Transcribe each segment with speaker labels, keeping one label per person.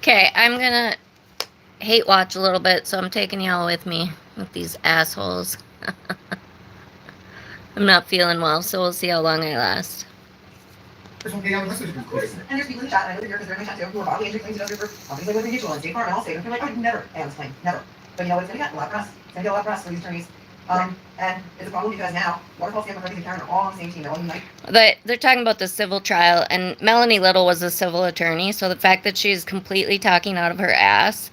Speaker 1: Okay, I'm gonna hate watch a little bit, so I'm taking y'all with me with these assholes. I'm not feeling well, so we'll see how long I last.
Speaker 2: And there's people in the chat, and I live here because they're in my chat too, who are bodily injury claims adjuster for companies like Liberty Mutual and State Farm and Allstate. And people are like, I would never pay on this claim. Never. But you know what it's going to get? A lot of press. It's going to get a lot of press for these attorneys. And it's a problem because now Waterfall, Stanford, Hercules, and Karen are all on the same team. They're all unite.
Speaker 1: They're talking about the civil trial, and Melanie Little was a civil attorney, so the fact that she's completely talking out of her ass,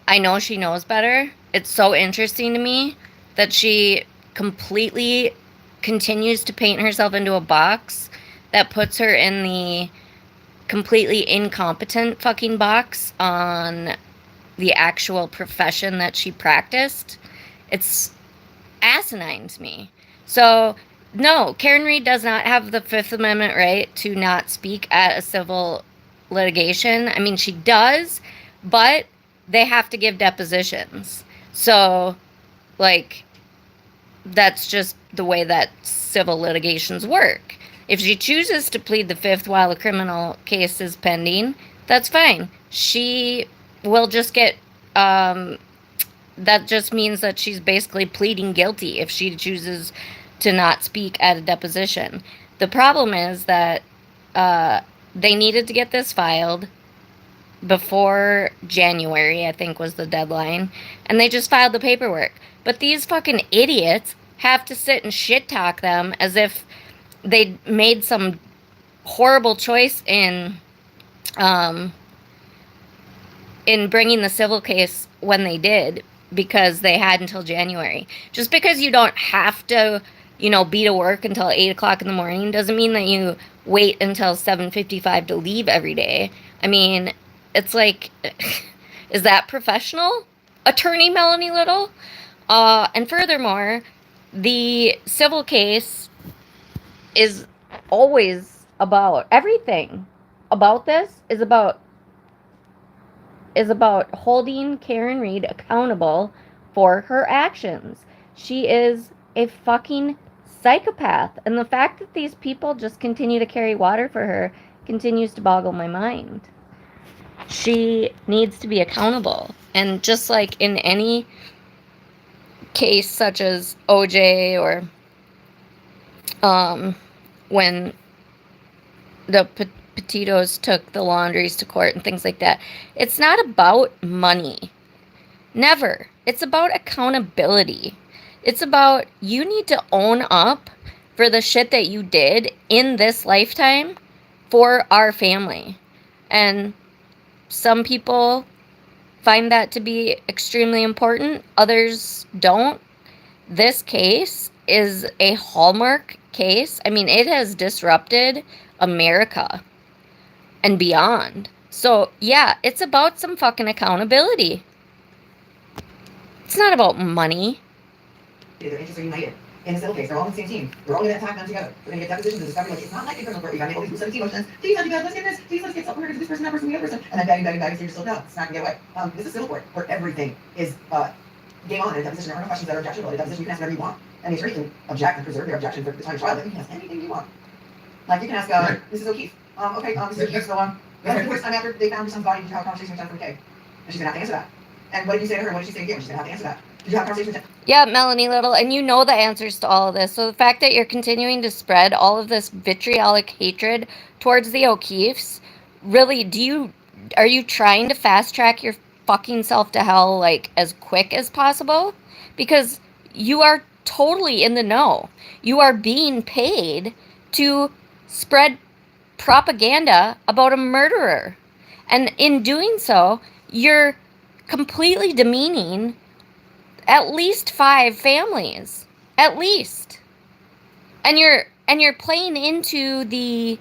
Speaker 1: I know she knows better. It's so interesting to me that she completely continues to paint herself into a box that puts her in the completely incompetent fucking box on the actual profession that she practiced. It's asinine to me. So, no, Karen Reed does not have the Fifth Amendment right to not speak at a civil litigation. I mean, she does, but they have to give depositions. So, like, that's just the way that civil litigations work. If she chooses to plead the Fifth while a criminal case is pending, that's fine. She will just get, that just means that she's basically pleading guilty if she chooses to not speak at a deposition. The problem is that they needed to get this filed before January, I think was the deadline, and they just filed the paperwork. But these fucking idiots have to sit and shit talk them as if they made some horrible choice in bringing the civil case when they did, because they had until January. Just because you don't have to, be to work until 8 o'clock in the morning doesn't mean that you wait until 7:55 to leave every day. I mean, it's like, is that professional? Attorney Melanie Little? And furthermore, the civil case is always about everything about this is about holding Karen Reed accountable for her actions. She is a fucking psychopath, and the fact that these people just continue to carry water for her continues to boggle my mind. She needs to be accountable, and just like in any case such as OJ or when the Petitos took the laundries to court and things like that, it's not about money. Never. It's about accountability. It's about, you need to own up for the shit that you did in this lifetime for our family. And some people find that to be extremely important. Others don't. This case is a hallmark case. I mean, it has disrupted America and beyond. So, yeah, it's about some fucking accountability. It's not about money.
Speaker 2: Their interests are united. In the civil case, they're all on the same team. We're all going to attack them together. We're going to get depositions and discovery. Like, it's not like in criminal court. You got to make all these 17 motions. Please, let's get this. Please, let's get something to this person, that person, the other person. And then begging, so you're still down. It's not going to get away. This is civil court where everything is game on in a deposition. There are no questions that are objectionable. In a deposition, you can ask whatever you want. And the attorney can object and preserve their objection for the time of trial. But you can ask anything you want. Like, you can ask Mrs. O'Keefe. Okay, Mrs. O'Keefe, so when was the first time after they found your son's body did you have a conversation with Jennifer McKay? And she's going to have to answer that. And what did you say to her? What did she say again? She's going to have to answer that. Did you have a conversation with Jennifer?
Speaker 1: Yeah, Melanie Little, and you know the answers to all of this. So the fact that you're continuing to spread all of this vitriolic hatred towards the O'Keefes, really, are you trying to fast track your fucking self to hell, like, as quick as possible? Because you are totally in the know. You are being paid to spread propaganda about a murderer. And in doing so, you're completely demeaning at least 5 families. At least. And you're playing into the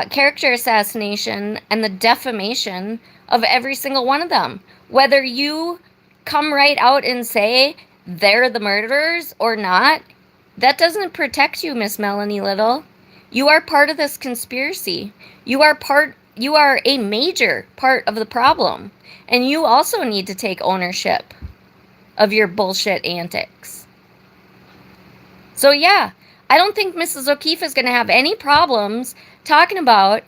Speaker 1: character assassination and the defamation of every single one of them. Whether you come right out and say they're the murderers or not, that doesn't protect you, Miss Melanie Little. You are part of this conspiracy. You are a major part of the problem. And you also need to take ownership of your bullshit antics. So yeah, I don't think Mrs. O'Keefe is going to have any problems talking about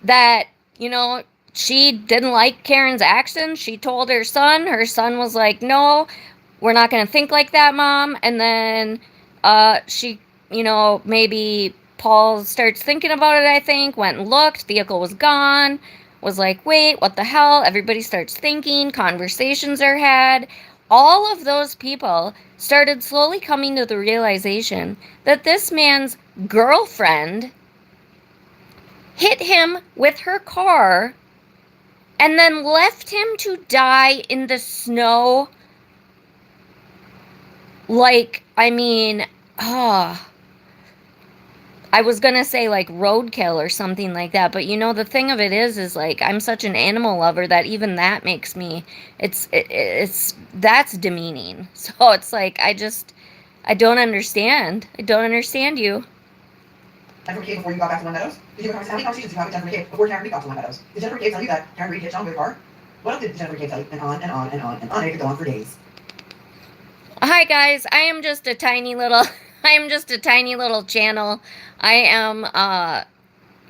Speaker 1: that, you know, she didn't like Karen's actions. She told her son. Her son was like, no, we're not going to think like that, Mom. And then she, you know, maybe Paul starts thinking about it, I think, went and looked, vehicle was gone, was like, wait, what the hell? Everybody starts thinking, conversations are had. All of those people started slowly coming to the realization that this man's girlfriend hit him with her car and then left him to die in the snow. Like, I mean, oh, I was gonna say like roadkill or something like that, but you know, the thing of it is like I'm such an animal lover that even that makes me, it's that's demeaning. So it's like I don't understand. I don't understand you.
Speaker 2: Jennifer McCabe before you got back to Long Meadows? Did you have how many conversations did you have with Jennifer McCabe before Karen Reed got to Long Meadows? Did Jennifer McCabe tell you that Karen Reed hit John with a car? What else did Jennifer McCabe tell you? And on and on and on and on. It could go on for days.
Speaker 1: Hi guys, I am just a tiny little I am just a tiny little channel. I am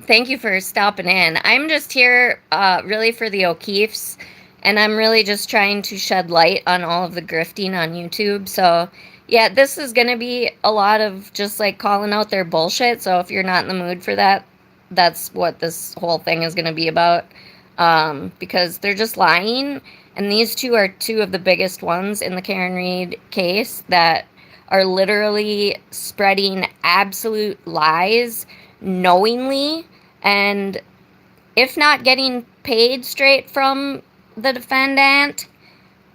Speaker 1: thank you for stopping in. I'm just here really for the O'Keefes, and I'm really just trying to shed light on all of the grifting on YouTube. So, yeah, this is going to be a lot of just like calling out their bullshit. So, if you're not in the mood for that, that's what this whole thing is going to be about. Because they're just lying, and these two are two of the biggest ones in the Karen Reed case that are literally spreading absolute lies knowingly, and if not getting paid straight from the defendant,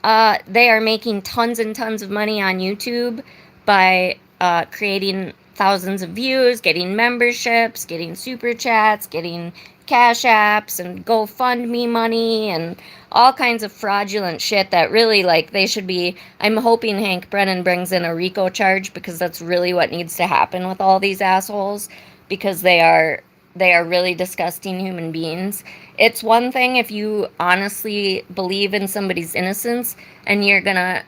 Speaker 1: they are making tons and tons of money on YouTube by creating thousands of views, getting memberships, getting super chats, getting cash apps and GoFundMe money and all kinds of fraudulent shit that really, like, they should be. I'm hoping Hank Brennan brings in a RICO charge, because that's really what needs to happen with all these assholes, because they are really disgusting human beings. It's one thing if you honestly believe in somebody's innocence and you're gonna,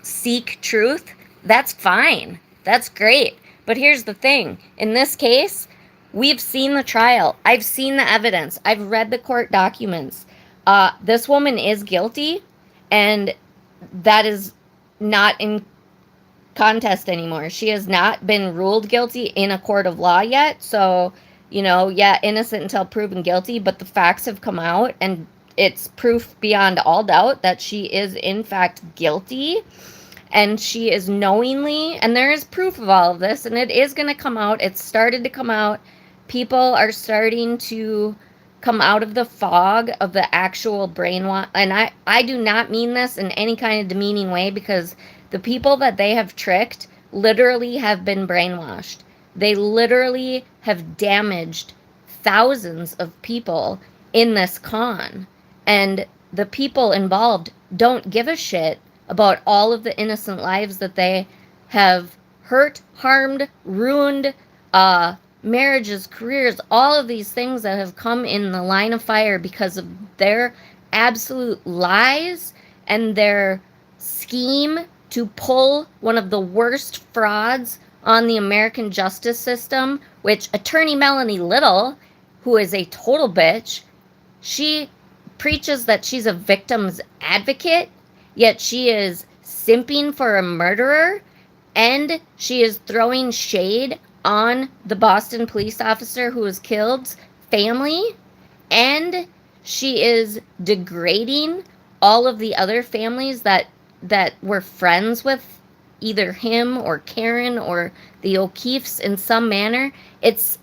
Speaker 1: seek truth. That's fine. That's great. But here's the thing. In this case, we've seen the trial. I've seen the evidence. I've read the court documents. This woman is guilty, and that is not in contest anymore. She has not been ruled guilty in a court of law yet. So, yeah, innocent until proven guilty, but the facts have come out, and it's proof beyond all doubt that she is in fact guilty, and she is knowingly, and there is proof of all of this, and it is going to come out. It's started to come out. People are starting to come out of the fog of the actual brainwash, and I do not mean this in any kind of demeaning way, because the people that they have tricked literally have been brainwashed. They literally have damaged thousands of people in this con. And the people involved don't give a shit about all of the innocent lives that they have hurt, harmed, ruined, marriages, careers, all of these things that have come in the line of fire because of their absolute lies and their scheme to pull one of the worst frauds on the American justice system, which attorney Melanie Little, who is a total bitch, she preaches that she's a victim's advocate, yet she is simping for a murderer, and she is throwing shade on the Boston police officer who was killed's family, and she is degrading all of the other families that were friends with either him or Karen or the O'Keefes in some manner. It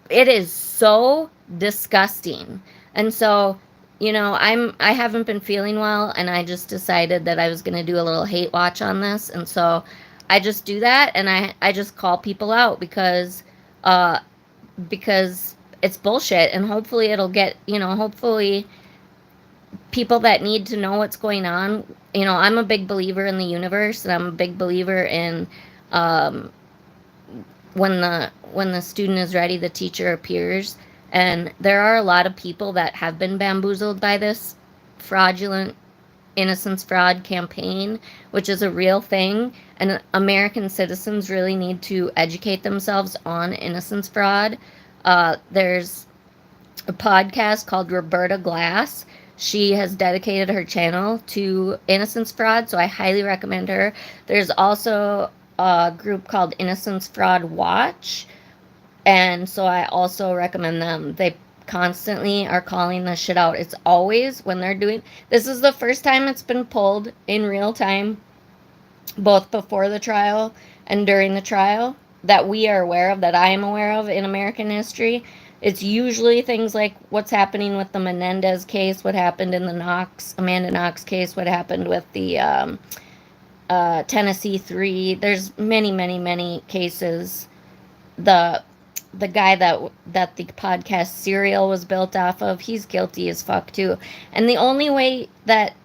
Speaker 1: is so disgusting. And so, I haven't been feeling well, and I just decided that I was going to do a little hate watch on this. And so I just do that, and I just call people out because it's bullshit, and hopefully it'll get, hopefully people that need to know what's going on. I'm a big believer in the universe, and I'm a big believer in when the student is ready, the teacher appears. And there are a lot of people that have been bamboozled by this fraudulent innocence fraud campaign, which is a real thing. And American citizens really need to educate themselves on innocence fraud. There's a podcast called Roberta Glass. She has dedicated her channel to innocence fraud, so I highly recommend her. There's also a group called Innocence Fraud Watch, and so I also recommend them. They constantly are calling this shit out. It's always when they're doing this is the first time it's been pulled in real time, both before the trial and during the trial, that we are aware of, that I am aware of in American history. It's usually things like what's happening with the Menendez case, what happened in the Amanda Knox case, what happened with the Tennessee Three. There's many, many, many cases. The the guy that the podcast Serial was built off of, he's guilty as fuck too. And the only way that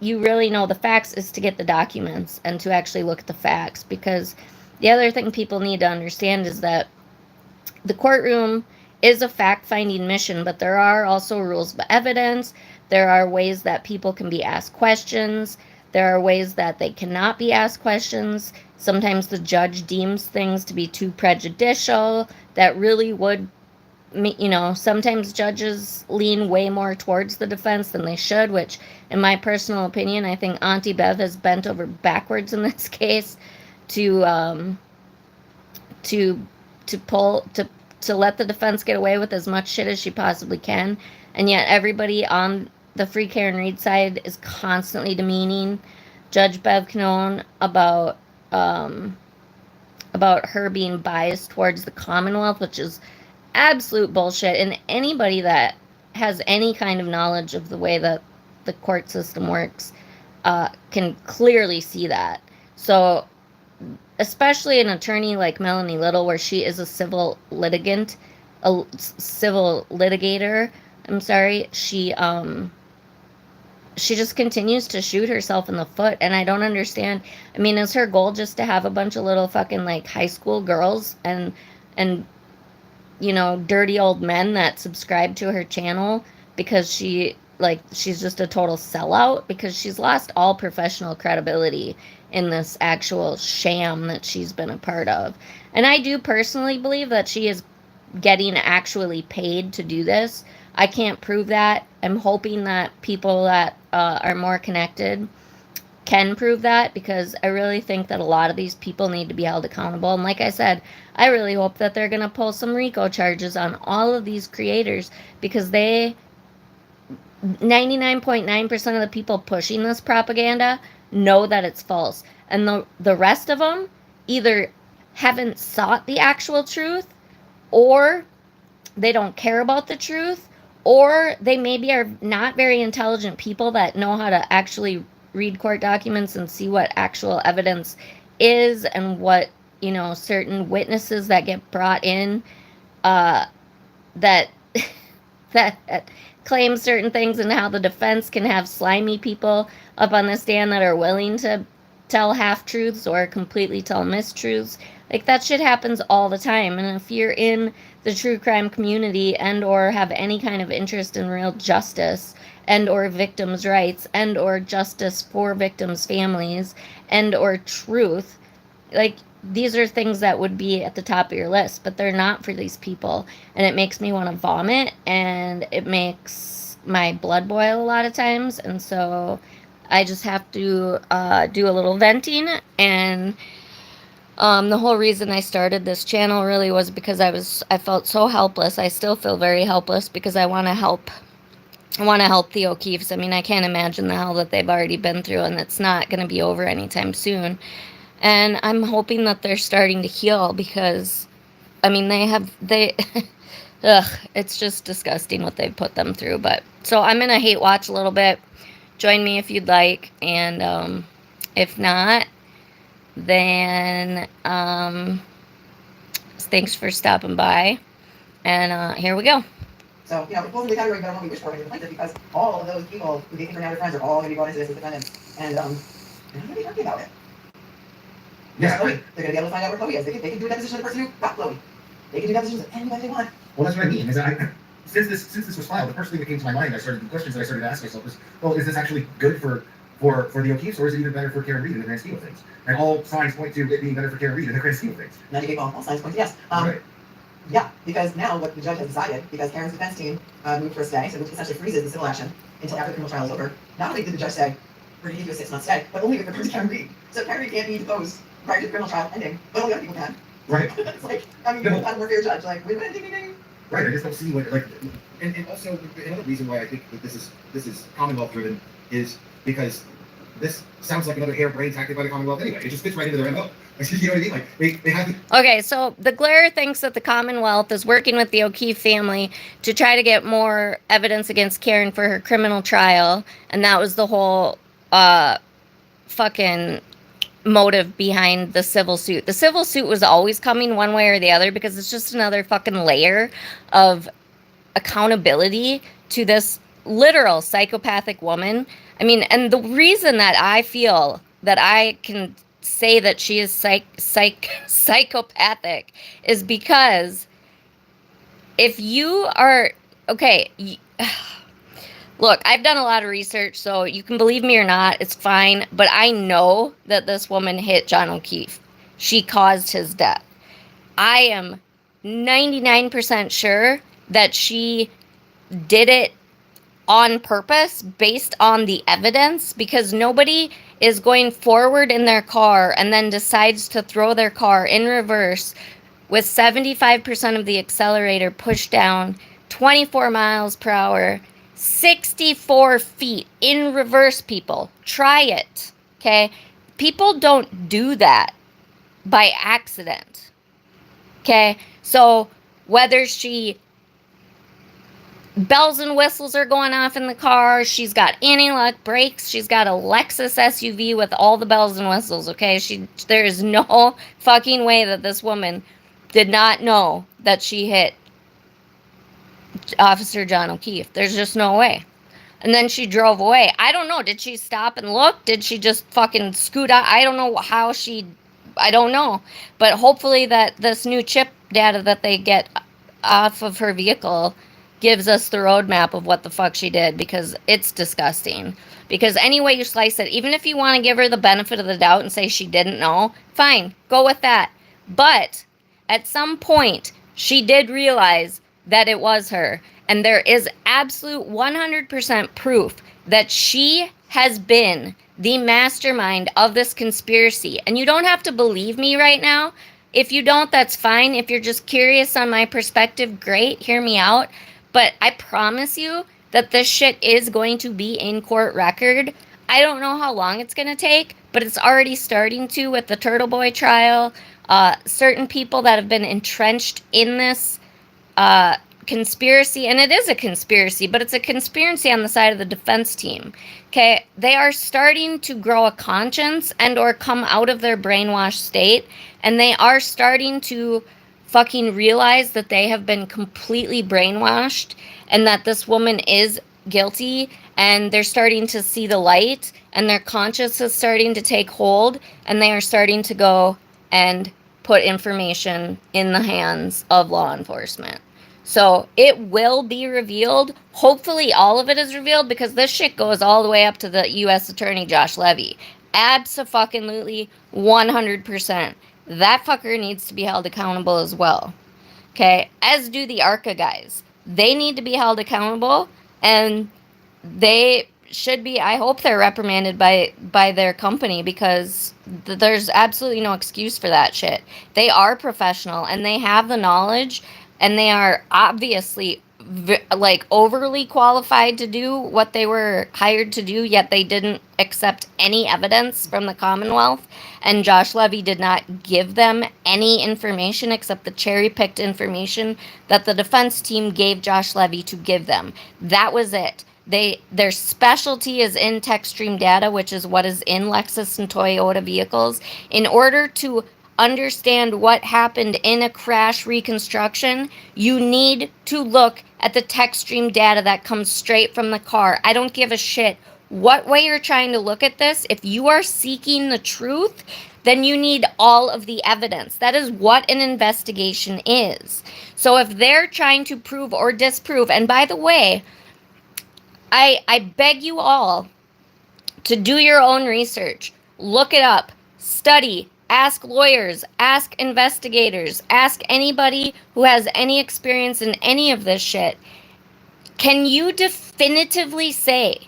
Speaker 1: you really know the facts is to get the documents and to actually look at the facts, because the other thing people need to understand is that the courtroom is a fact-finding mission, but there are also rules of evidence. There are ways that people can be asked questions. There are ways that they cannot be asked questions. Sometimes the judge deems things to be too prejudicial that really would, sometimes judges lean way more towards the defense than they should, which, in my personal opinion, I think Auntie Bev has bent over backwards in this case to to to let the defense get away with as much shit as she possibly can, and yet everybody on the Free Karen Reed side is constantly demeaning Judge Bev Canone about her being biased towards the Commonwealth, which is absolute bullshit. And anybody that has any kind of knowledge of the way that the court system works can clearly see that. So, especially an attorney like Melanie Little, where she is a civil litigator. I'm sorry. She just continues to shoot herself in the foot, and I don't understand. I mean, is her goal just to have a bunch of little fucking like high school girls and dirty old men that subscribe to her channel because she's just a total sellout, because she's lost all professional credibility in this actual sham that she's been a part of. And I do personally believe that she is getting actually paid to do this. I can't prove that. I'm hoping that people that are more connected can prove that, because I really think that a lot of these people need to be held accountable. And like I said, I really hope that they're going to pull some RICO charges on all of these creators, because 99.9% of the people pushing this propaganda know that it's false. And the rest of them either haven't sought the actual truth, or they don't care about the truth, or they maybe are not very intelligent people that know how to actually read court documents and see what actual evidence is, and what, certain witnesses that get brought in that that claim certain things, and how the defense can have slimy people up on the stand that are willing to tell half-truths or completely tell mistruths. Like, that shit happens all the time. And if you're in the true crime community and or have any kind of interest in real justice and or victims' rights and or justice for victims' families and or truth, like, these are things that would be at the top of your list, but they're not for these people. And it makes me want to vomit, and it makes my blood boil a lot of times. And so I just have to do a little venting. And the whole reason I started this channel really was because I felt so helpless. I still feel very helpless, because I want to help. I want to help the O'Keefes. I mean, I can't imagine the hell that they've already been through, and it's not going to be over anytime soon. And I'm hoping that they're starting to heal, because, I mean, it's just disgusting what they've put them through. But, so I'm going to hate watch a little bit. Join me if you'd like, and if not, then thanks for stopping by, and here we go.
Speaker 2: So, supposedly category, but I don't know if we wish for it in plaintiff, because all of those people who they think are now their friends are all going to be brought into this as defendants. And they're not going to be happy about it.
Speaker 3: Yeah.
Speaker 2: Chloe. They're going to be able to find out where Chloe is. They can do a deposition of the person who got Chloe. They can do depositions of anybody they want.
Speaker 3: Well, that's what I mean. Is that since this was filed, the first thing that came to my mind, the questions that I started to ask myself was, well, is this actually good for the O'Keefes, or is it even better for Karen Reed in the grand scheme of things? And all signs point to it being better for Karen Reed in the grand scheme of things.
Speaker 2: Now you gave all signs point to yes.
Speaker 3: Right.
Speaker 2: Yeah, because now what the judge has decided, because Karen's defense team moved for a stay, so which essentially freezes the civil action until after the criminal trial is over, not only did the judge say, we're going to give you a 6-month stay, but only if it recruits Karen Reed. So Karen Reed can't be deposed prior to the criminal trial ending, but all the other people can.
Speaker 3: Right.
Speaker 2: It's like, I mean, you're a more fair judge. Like, wait, ding, ding, ding.
Speaker 3: Right. I just don't see what like, and also another reason why I think that this is Commonwealth driven is because this sounds like another harebrained tactic by the Commonwealth anyway. It just fits right into their MO. You know what I mean? Like they have.
Speaker 1: Okay, so the Glare thinks that the Commonwealth is working with the O'Keefe family to try to get more evidence against Karen for her criminal trial, and that was the whole fucking motive behind the civil suit. The civil suit was always coming one way or the other because it's just another fucking layer of accountability to this literal psychopathic woman. I mean, and the reason that I feel that I can say that she is psychopathic is because if you are okay, look, I've done a lot of research, so you can believe me or not, it's fine, but I know that this woman hit John O'Keefe. She caused his death. I am 99% sure that she did it on purpose based on the evidence, because nobody is going forward in their car and then decides to throw their car in reverse with 75% of the accelerator pushed down, 24 miles per hour, 64 feet in reverse, people. Try it, okay? People don't do that by accident, okay? So whether she bells and whistles are going off in the car, she's got anti-lock brakes, she's got a Lexus SUV with all the bells and whistles, okay? There is no fucking way that this woman did not know that she hit Officer John O'Keefe. There's just no way. And then she drove away. I don't know. Did she stop and look? Did she just fucking scoot out? I don't know how I don't know. But hopefully that this new chip data that they get off of her vehicle gives us the roadmap of what the fuck she did, because it's disgusting. Because any way you slice it, even if you want to give her the benefit of the doubt and say she didn't know, fine, go with that. But at some point, she did realize that it was her. And there is absolute 100% proof that she has been the mastermind of this conspiracy. And you don't have to believe me right now. If you don't, that's fine. If you're just curious on my perspective, great, hear me out. But I promise you that this shit is going to be in court record. I don't know how long it's going to take, but it's already starting to with the Turtle Boy trial. Certain people that have been entrenched in this conspiracy, and it is a conspiracy, but it's a conspiracy on the side of the defense team. Okay, they are starting to grow a conscience and or come out of their brainwashed state, and they are starting to fucking realize that they have been completely brainwashed and that this woman is guilty, and they're starting to see the light, and their conscience is starting to take hold, and they are starting to go and put information in the hands of law enforcement. So it will be revealed. Hopefully all of it is revealed, because this shit goes all the way up to the U.S. Attorney Josh Levy. Abso-fucking-lutely, 100%. That fucker needs to be held accountable as well. Okay? As do the ARCA guys. They need to be held accountable, and they should be, I hope they're reprimanded by their company, because there's absolutely no excuse for that shit. They are professional, and they have the knowledge, and they are obviously overly qualified to do what they were hired to do, yet they didn't accept any evidence from the Commonwealth, and Josh Levy did not give them any information except the cherry-picked information that the defense team gave Josh Levy to give them. That was it. Their specialty is in tech stream data, which is what is in Lexus and Toyota vehicles. In order to understand what happened in a crash reconstruction, you need to look at the tech stream data that comes straight from the car. I don't give a shit what way you're trying to look at this. If you are seeking the truth, then you need all of the evidence. That is what an investigation is. So if they're trying to prove or disprove, and by the way, I beg you all to do your own research. Look it up. Study. Ask lawyers, ask investigators, ask anybody who has any experience in any of this shit. Can you definitively say,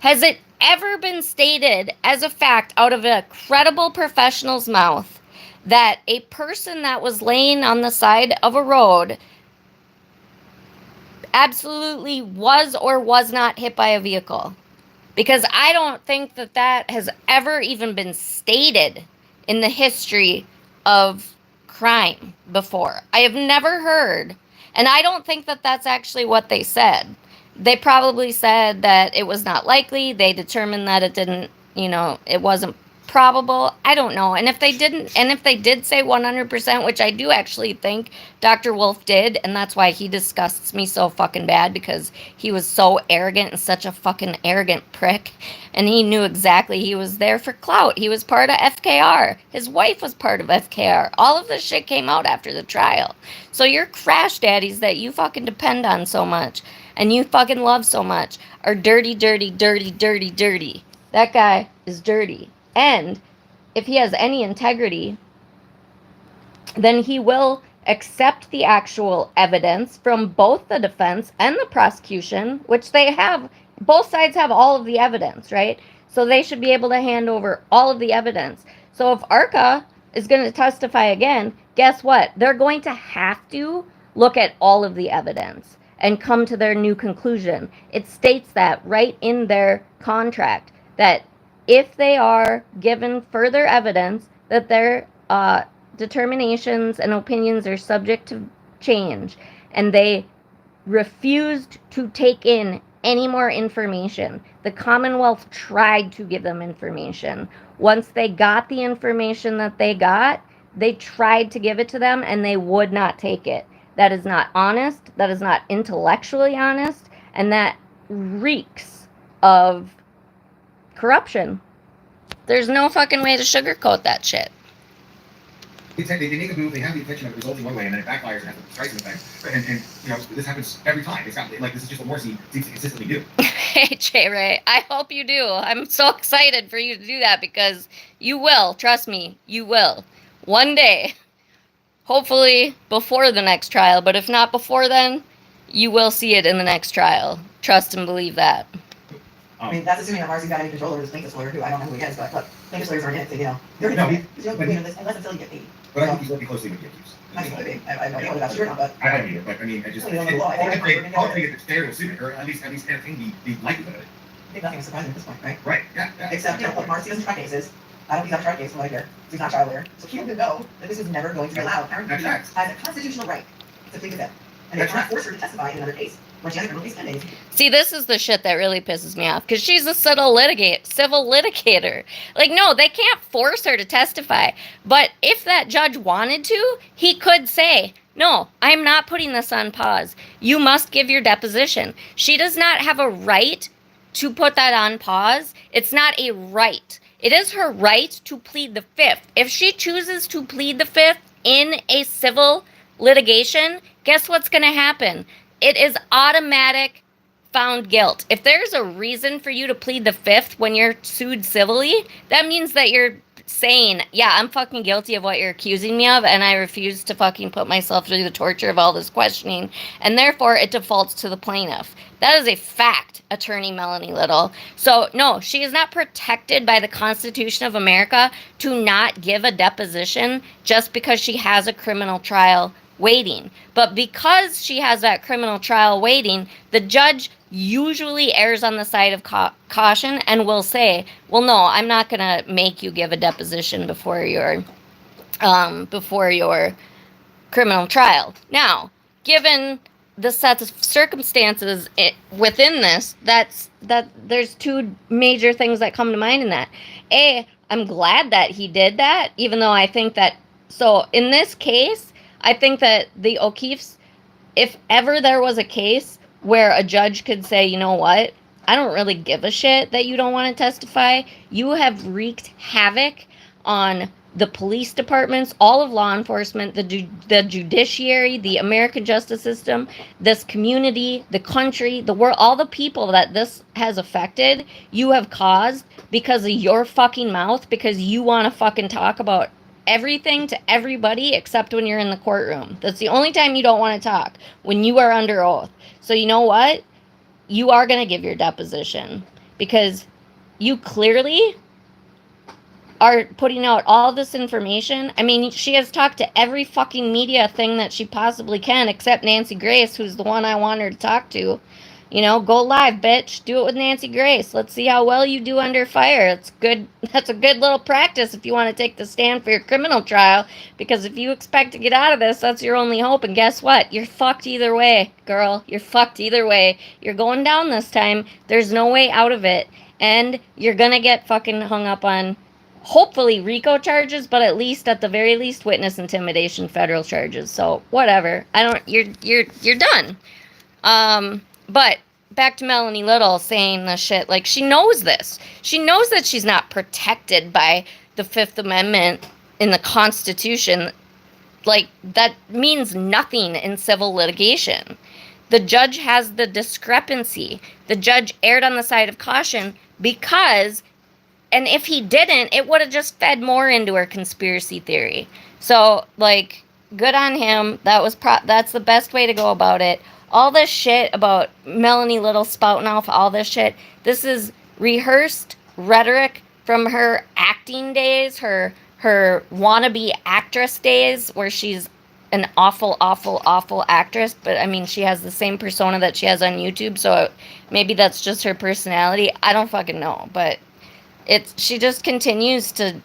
Speaker 1: has it ever been stated as a fact out of a credible professional's mouth that a person that was laying on the side of a road absolutely was or was not hit by a vehicle? Because I don't think that that has ever even been stated in the history of crime before. I have never heard, and I don't think that that's actually what they said. They probably said that it was not likely. They determined that it didn't, it wasn't probable. I don't know. And if they did say 100%, which I do actually think Dr. Wolf did, and that's why he disgusts me so fucking bad, because he was so arrogant and such a fucking arrogant prick, and he knew exactly he was there for clout. He was part of FKR. His wife was part of FKR. All of this shit came out after the trial. So your crash daddies that you fucking depend on so much and you fucking love so much are dirty, dirty, dirty, dirty, dirty. That guy is dirty. And if he has any integrity, then he will accept the actual evidence from both the defense and the prosecution, which they have. Both sides have all of the evidence, right? So they should be able to hand over all of the evidence. So if Arca is going to testify again, guess what? They're going to have to look at all of the evidence and come to their new conclusion. It states that right in their contract, that if they are given further evidence, that their determinations and opinions are subject to change, and they refused to take in any more information. The Commonwealth tried to give them information. Once they got the information that they got, they tried to give it to them, and they would not take it. That is not honest. That is not intellectually honest, and that reeks of corruption. There's no fucking way to sugarcoat that shit.
Speaker 3: They make a move, they have the intention of resulting one way, and then it backfires and has a pricing effect. And this happens every time. It's not like this is just what Morrissey seems to consistently do.
Speaker 1: Hey, J. Ray, I hope you do. I'm so excited for you to do that, because you will. Trust me, you will. One day. Hopefully before the next trial, but if not before then, you will see it in the next trial. Trust and believe that.
Speaker 2: I mean, that's assuming that Marcy's got any control over this plaintiff's lawyer, who I don't know who he is, but look, plaintiff's lawyers aren't in it, so, they're
Speaker 3: No,
Speaker 2: going to this unless until you get paid.
Speaker 3: But I think he's working closely with the accused.
Speaker 2: I mean, maybe. I have no idea whether that's true or not, but.
Speaker 3: I don't either, but I mean, I just.
Speaker 2: Well, you don't know the law. I think
Speaker 3: I'll think it's fair to assume it, or at least entertain the likelihood of it.
Speaker 2: I think nothing is surprising at this point, right?
Speaker 3: Right, yeah.
Speaker 2: Except, look, Marcy doesn't try cases. I don't think he's ever tried a case from what I hear. So he's not a trial lawyer. So he would know that this is never going to be allowed. Karen
Speaker 3: That's right.
Speaker 2: has a constitutional right to plead the fifth. And they cannot force her to testify in another case when she has a criminal case pending.
Speaker 1: See, this is the shit that really pisses me off, because she's a civil litigator. Like, no, they can't force her to testify. But if that judge wanted to, he could say, no, I'm not putting this on pause. You must give your deposition. She does not have a right to put that on pause. It's not a right. It is her right to plead the fifth. If she chooses to plead the fifth in a civil litigation, guess what's going to happen? It is automatic found guilt. If there's a reason for you to plead the fifth when you're sued civilly, that means that you're saying, yeah, I'm fucking guilty of what you're accusing me of, and I refuse to fucking put myself through the torture of all this questioning, and therefore it defaults to the plaintiff. That is a fact, Attorney Melanie Little. So, no, she is not protected by the Constitution of America to not give a deposition just because she has a criminal trial waiting. But because she has that criminal trial waiting, the judge usually errs on the side of caution and will say, well, no, I'm not going to make you give a deposition before your criminal trial. Now, given the set of circumstances within this, that there's two major things that come to mind in that. A, I'm glad that he did that, even though I think that, so in this case, I think that the O'Keeffes, if ever there was a case where a judge could say, you know what, I don't really give a shit that you don't want to testify. You have wreaked havoc on the police departments, all of law enforcement, the judiciary, the American justice system, this community, the country, the world, all the people that this has affected, you have caused because of your fucking mouth, because you want to fucking talk about everything to everybody except when you're in the courtroom. That's the only time you don't want to talk, when you are under oath. So you know what? You are going to give your deposition because you clearly are putting out all this information. I mean, she has talked to every fucking media thing that she possibly can, except Nancy Grace, who's the one I want her to talk to. You know, go live, bitch. Do it with Nancy Grace. Let's see how well you do under fire. It's good. That's a good little practice if you want to take the stand for your criminal trial. Because if you expect to get out of this, that's your only hope. And guess what? You're fucked either way, girl. You're fucked either way. You're going down this time. There's no way out of it. And you're gonna get fucking hung up on, hopefully, RICO charges, but at least, at the very least, witness intimidation federal charges. So whatever. You're done. But back to Melanie Little saying the shit, like, she knows this. She knows that she's not protected by the Fifth Amendment in the Constitution. Like, that means nothing in civil litigation. The judge has the discrepancy. The judge erred on the side of caution because, and if he didn't, it would have just fed more into her conspiracy theory. So, like, good on him. That's the best way to go about it. All this shit about Melanie Little spouting off all this shit, this is rehearsed rhetoric from her acting days, her wannabe actress days, where she's an awful, awful, awful actress. But, I mean, she has the same persona that she has on YouTube, so maybe that's just her personality. I don't fucking know, but she just continues to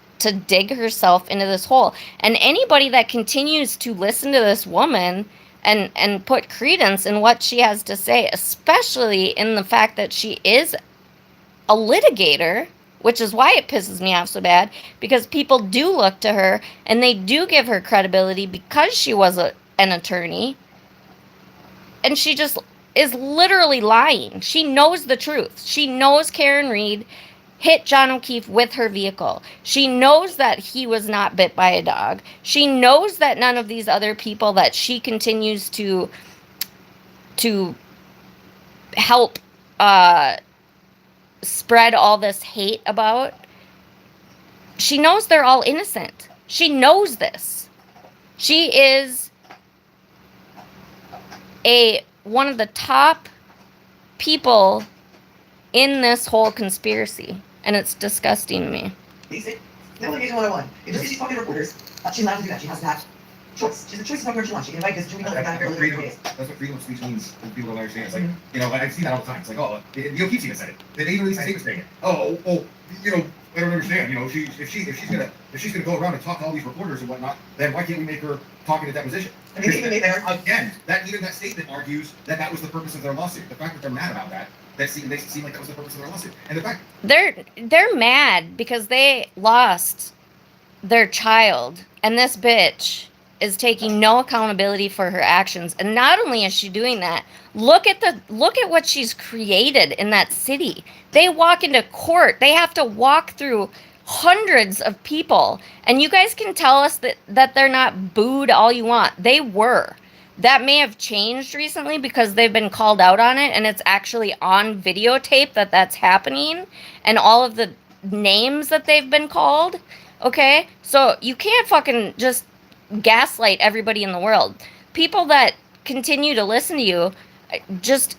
Speaker 1: dig herself into this hole. And anybody that continues to listen to this woman and put credence in what she has to say, especially in the fact that she is a litigator, which is why it pisses me off so bad, because people do look to her and they do give her credibility because she was an attorney, and she just is literally lying. She knows the truth. She knows Karen Reed hit John O'Keefe with her vehicle. She knows that he was not bit by a dog. She knows that none of these other people that she continues to help spread all this hate about, she knows they're all innocent. She knows this. She is one of the top people in this whole conspiracy, and it's disgusting to me.
Speaker 2: No litigation 101. If just she's talking to reporters, she's allowed to do that. She has to have choice. She has a choice of whoever she wants. She can invite this Julie Miller back.
Speaker 3: That's what freedom of speech means. People don't understand. It's like, you know, I see that all the time. It's like, oh, the O'Keefe's even said it. They even released a statement saying it. Oh, you know, I don't understand. You know, if she's gonna go around and talk to all these reporters and whatnot, then why can't we make her talk in a deposition?
Speaker 2: I mean, even
Speaker 3: again, that statement argues that was the purpose of their lawsuit. The fact that they're mad about that makes it seem like that was the purpose of their lawsuit. And the fact
Speaker 1: they're mad because they lost their child, and this bitch is taking no accountability for her actions. And not only is she doing that, look at what she's created in that city. They walk into court, they have to walk through hundreds of people, and you guys can tell us that they're not booed all you want. They were. That may have changed recently because they've been called out on it, and it's actually on videotape that's happening, and all of the names that they've been called. Okay? So you can't fucking just gaslight everybody in the world. People that continue to listen to you,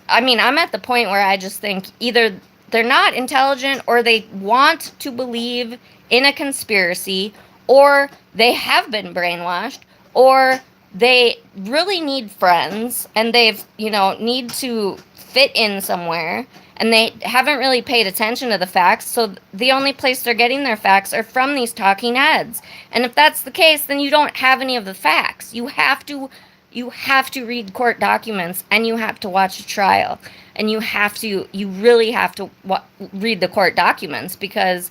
Speaker 1: I'm at the point where I just think either they're not intelligent, or they want to believe in a conspiracy, or they have been brainwashed, or they really need friends and they've, need to fit in somewhere, and they haven't really paid attention to the facts. So the only place they're getting their facts are from these talking heads. And if that's the case, then you don't have any of the facts. You have to read court documents, and you have to watch a trial, and you really have to read the court documents, because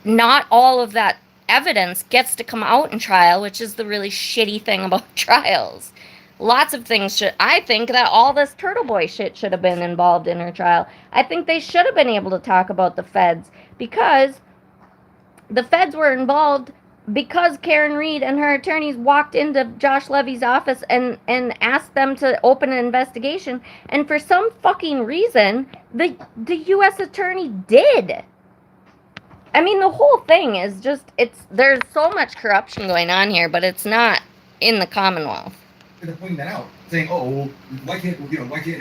Speaker 1: not all of that evidence gets to come out in trial, which is the really shitty thing about trials. Lots of things I think that all this Turtle Boy shit should have been involved in her trial. I think they should have been able to talk about the feds, because the feds were involved because Karen Reed and her attorneys walked into Josh Levy's office and asked them to open an investigation, and for some fucking reason, the U.S. attorney did. I mean, the whole thing is just, there's so much corruption going on here, but it's not in the Commonwealth.
Speaker 3: And they're pointing that out, saying, "Oh, well, why can't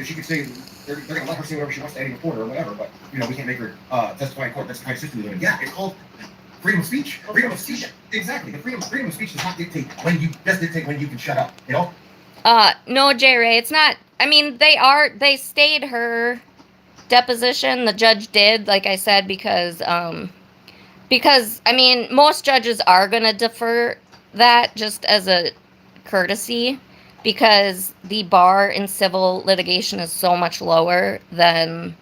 Speaker 3: she could say they're going to let her say whatever she wants to any reporter or whatever, but we can't make her testify in court. That's the kind of system we live in." Yeah, it's called freedom of speech. Freedom of speech. Exactly. The freedom of speech does not dictate when you can shut up.
Speaker 1: No, J. Ray, it's not. I mean, they stayed her deposition. The judge did, like I said, because I mean, most judges are going to defer that just as a courtesy, because the bar in civil litigation is so much lower than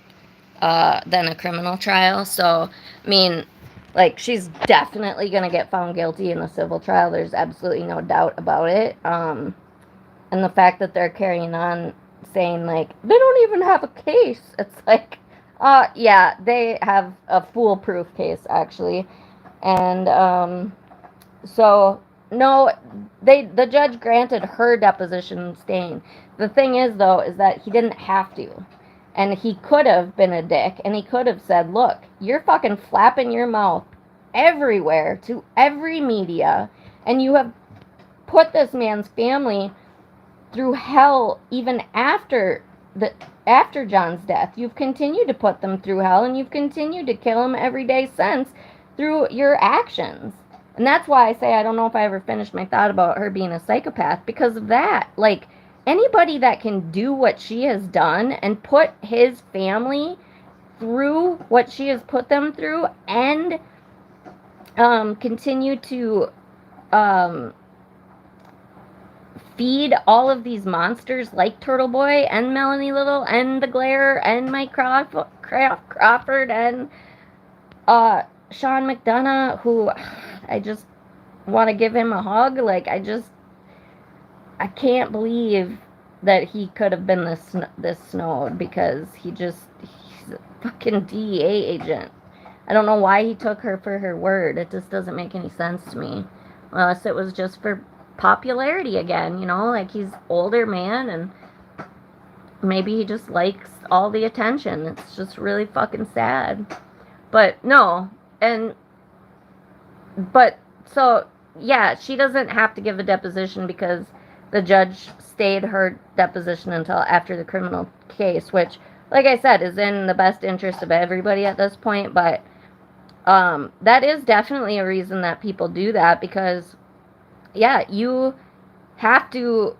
Speaker 1: a criminal trial. So, I mean, like, she's definitely going to get found guilty in the civil trial. There's absolutely no doubt about it. And the fact that they're carrying on saying, like, they don't even have a case. It's like, yeah, they have a foolproof case, actually. And, so, no, the judge granted her deposition staying. The thing is, though, is that he didn't have to. And he could have been a dick, and he could have said, look, you're fucking flapping your mouth everywhere to every media, and you have put this man's family through hell even after John's death. You've continued to put them through hell, and you've continued to kill him every day since through your actions. And that's why I say I don't know if I ever finished my thought about her being a psychopath, because of that. Like, anybody that can do what she has done and put his family through what she has put them through, and continue to feed all of these monsters like Turtle Boy and Melanie Little and the Glare and Mike Crawford and Sean McDonough, who I just want to give him a hug. Like, I can't believe that he could have been this snowed, because he's a fucking DEA agent. I don't know why he took her for her word. It just doesn't make any sense to me. Unless it was just for popularity again, like, he's older man and maybe he just likes all the attention. It's just really fucking sad. But no, so yeah, she doesn't have to give a deposition because the judge stayed her deposition until after the criminal case, which, like I said, is in the best interest of everybody at this point. But that is definitely a reason that people do that, because yeah, you have to,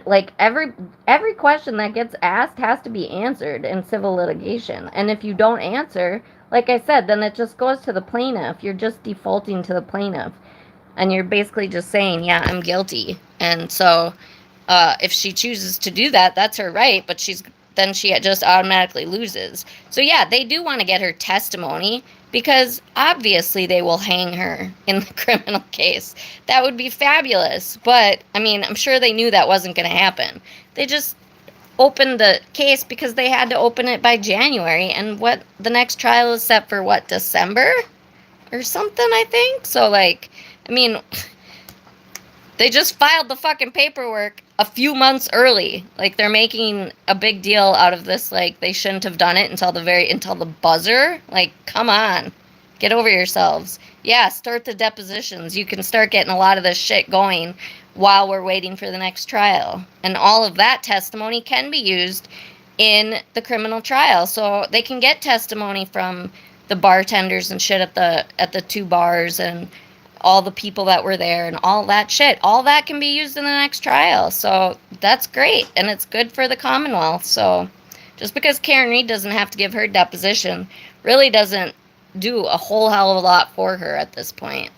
Speaker 1: like, every question that gets asked has to be answered in civil litigation. And if you don't answer, like I said, then it just goes to the plaintiff. You're just defaulting to the plaintiff, and you're basically just saying, yeah, I'm guilty. And so if she chooses to do that, that's her right, but she just automatically loses. So yeah, they do want to get her testimony, because obviously they will hang her in the criminal case. That would be fabulous. But, I mean, I'm sure they knew that wasn't going to happen. They just opened the case because they had to open it by January. And the next trial is set for, December? Or something, I think? So, like, I mean, they just filed the fucking paperwork a few months early. Like, they're making a big deal out of this. Like, they shouldn't have done it until the buzzer. Like, come on. Get over yourselves. Yeah, start the depositions. You can start getting a lot of this shit going while we're waiting for the next trial. And all of that testimony can be used in the criminal trial. So they can get testimony from the bartenders and shit at the two bars, and all the people that were there and all that shit. All that can be used in the next trial. So that's great. And it's good for the Commonwealth. So just because Karen Reed doesn't have to give her deposition really doesn't do a whole hell of a lot for her at this point.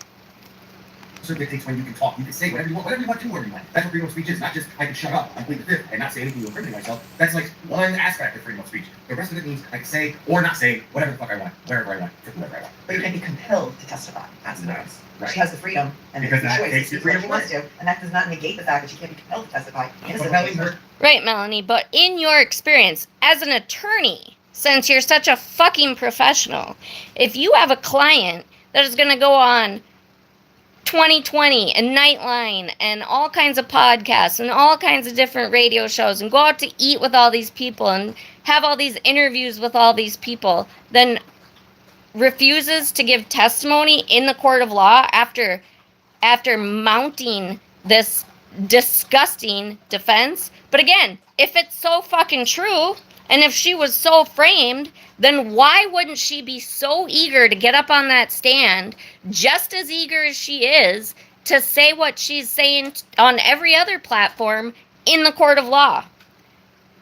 Speaker 3: Dictates when you can talk. You can say whatever you want to, wherever you want. That's what freedom of speech is. Not just I can shut up and plead the fifth and not say anything to incriminate myself. That's like one aspect of freedom of speech. The rest of it means I can say or not say whatever the fuck I want, wherever I want, to whoever I want.
Speaker 2: But you can't be compelled to testify. That's the difference.
Speaker 3: Right.
Speaker 2: She has the freedom and
Speaker 3: because
Speaker 2: the
Speaker 3: that
Speaker 2: choice
Speaker 3: takes
Speaker 2: to
Speaker 3: your
Speaker 2: do what
Speaker 3: freedom
Speaker 2: she wants to, and that does not negate the fact that she can't be compelled to testify.
Speaker 1: Right, Melanie, but in your experience as an attorney, since you're such a fucking professional, if you have a client that is going to go on 2020 and Nightline and all kinds of podcasts and all kinds of different radio shows and go out to eat with all these people and have all these interviews with all these people, then refuses to give testimony in the court of law after mounting this disgusting defense. But again, if it's so fucking true, and if she was so framed, then why wouldn't she be so eager to get up on that stand, just as eager as she is to say what she's saying on every other platform in the court of law?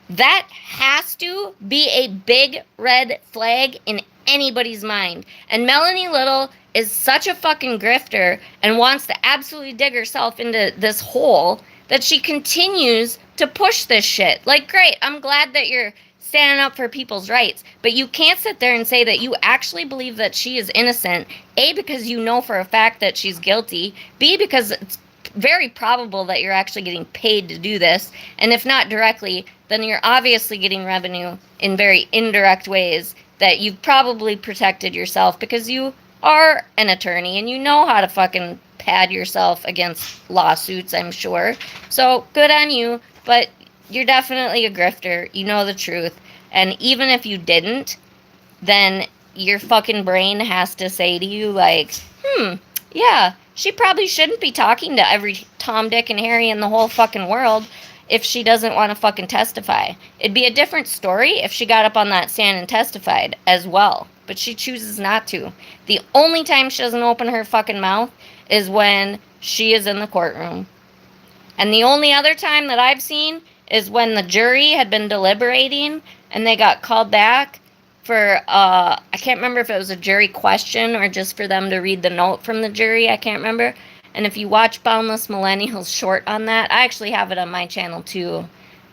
Speaker 1: That has to be a big red flag in anybody's mind. And Melanie Little is such a fucking grifter and wants to absolutely dig herself into this hole that she continues to push this shit. Like, great, I'm glad that you're standing up for people's rights, but you can't sit there and say that you actually believe that she is innocent, A, because you know for a fact that she's guilty, B, because it's very probable that you're actually getting paid to do this, and if not directly, then you're obviously getting revenue in very indirect ways that you've probably protected yourself because you are an attorney and you know how to fucking pad yourself against lawsuits, I'm sure. So good on you, but you're definitely a grifter. You know the truth. And even if you didn't, then your fucking brain has to say to you, like, yeah, she probably shouldn't be talking to every Tom, Dick, and Harry in the whole fucking world if she doesn't want to fucking testify. It'd be a different story if she got up on that stand and testified as well. But she chooses not to. The only time she doesn't open her fucking mouth is when she is in the courtroom. And the only other time that I've seen is when the jury had been deliberating and they got called back for, I can't remember if it was a jury question or just for them to read the note from the jury. I can't remember. And if you watch Boundless Millennial's short on that, I actually have it on my channel too.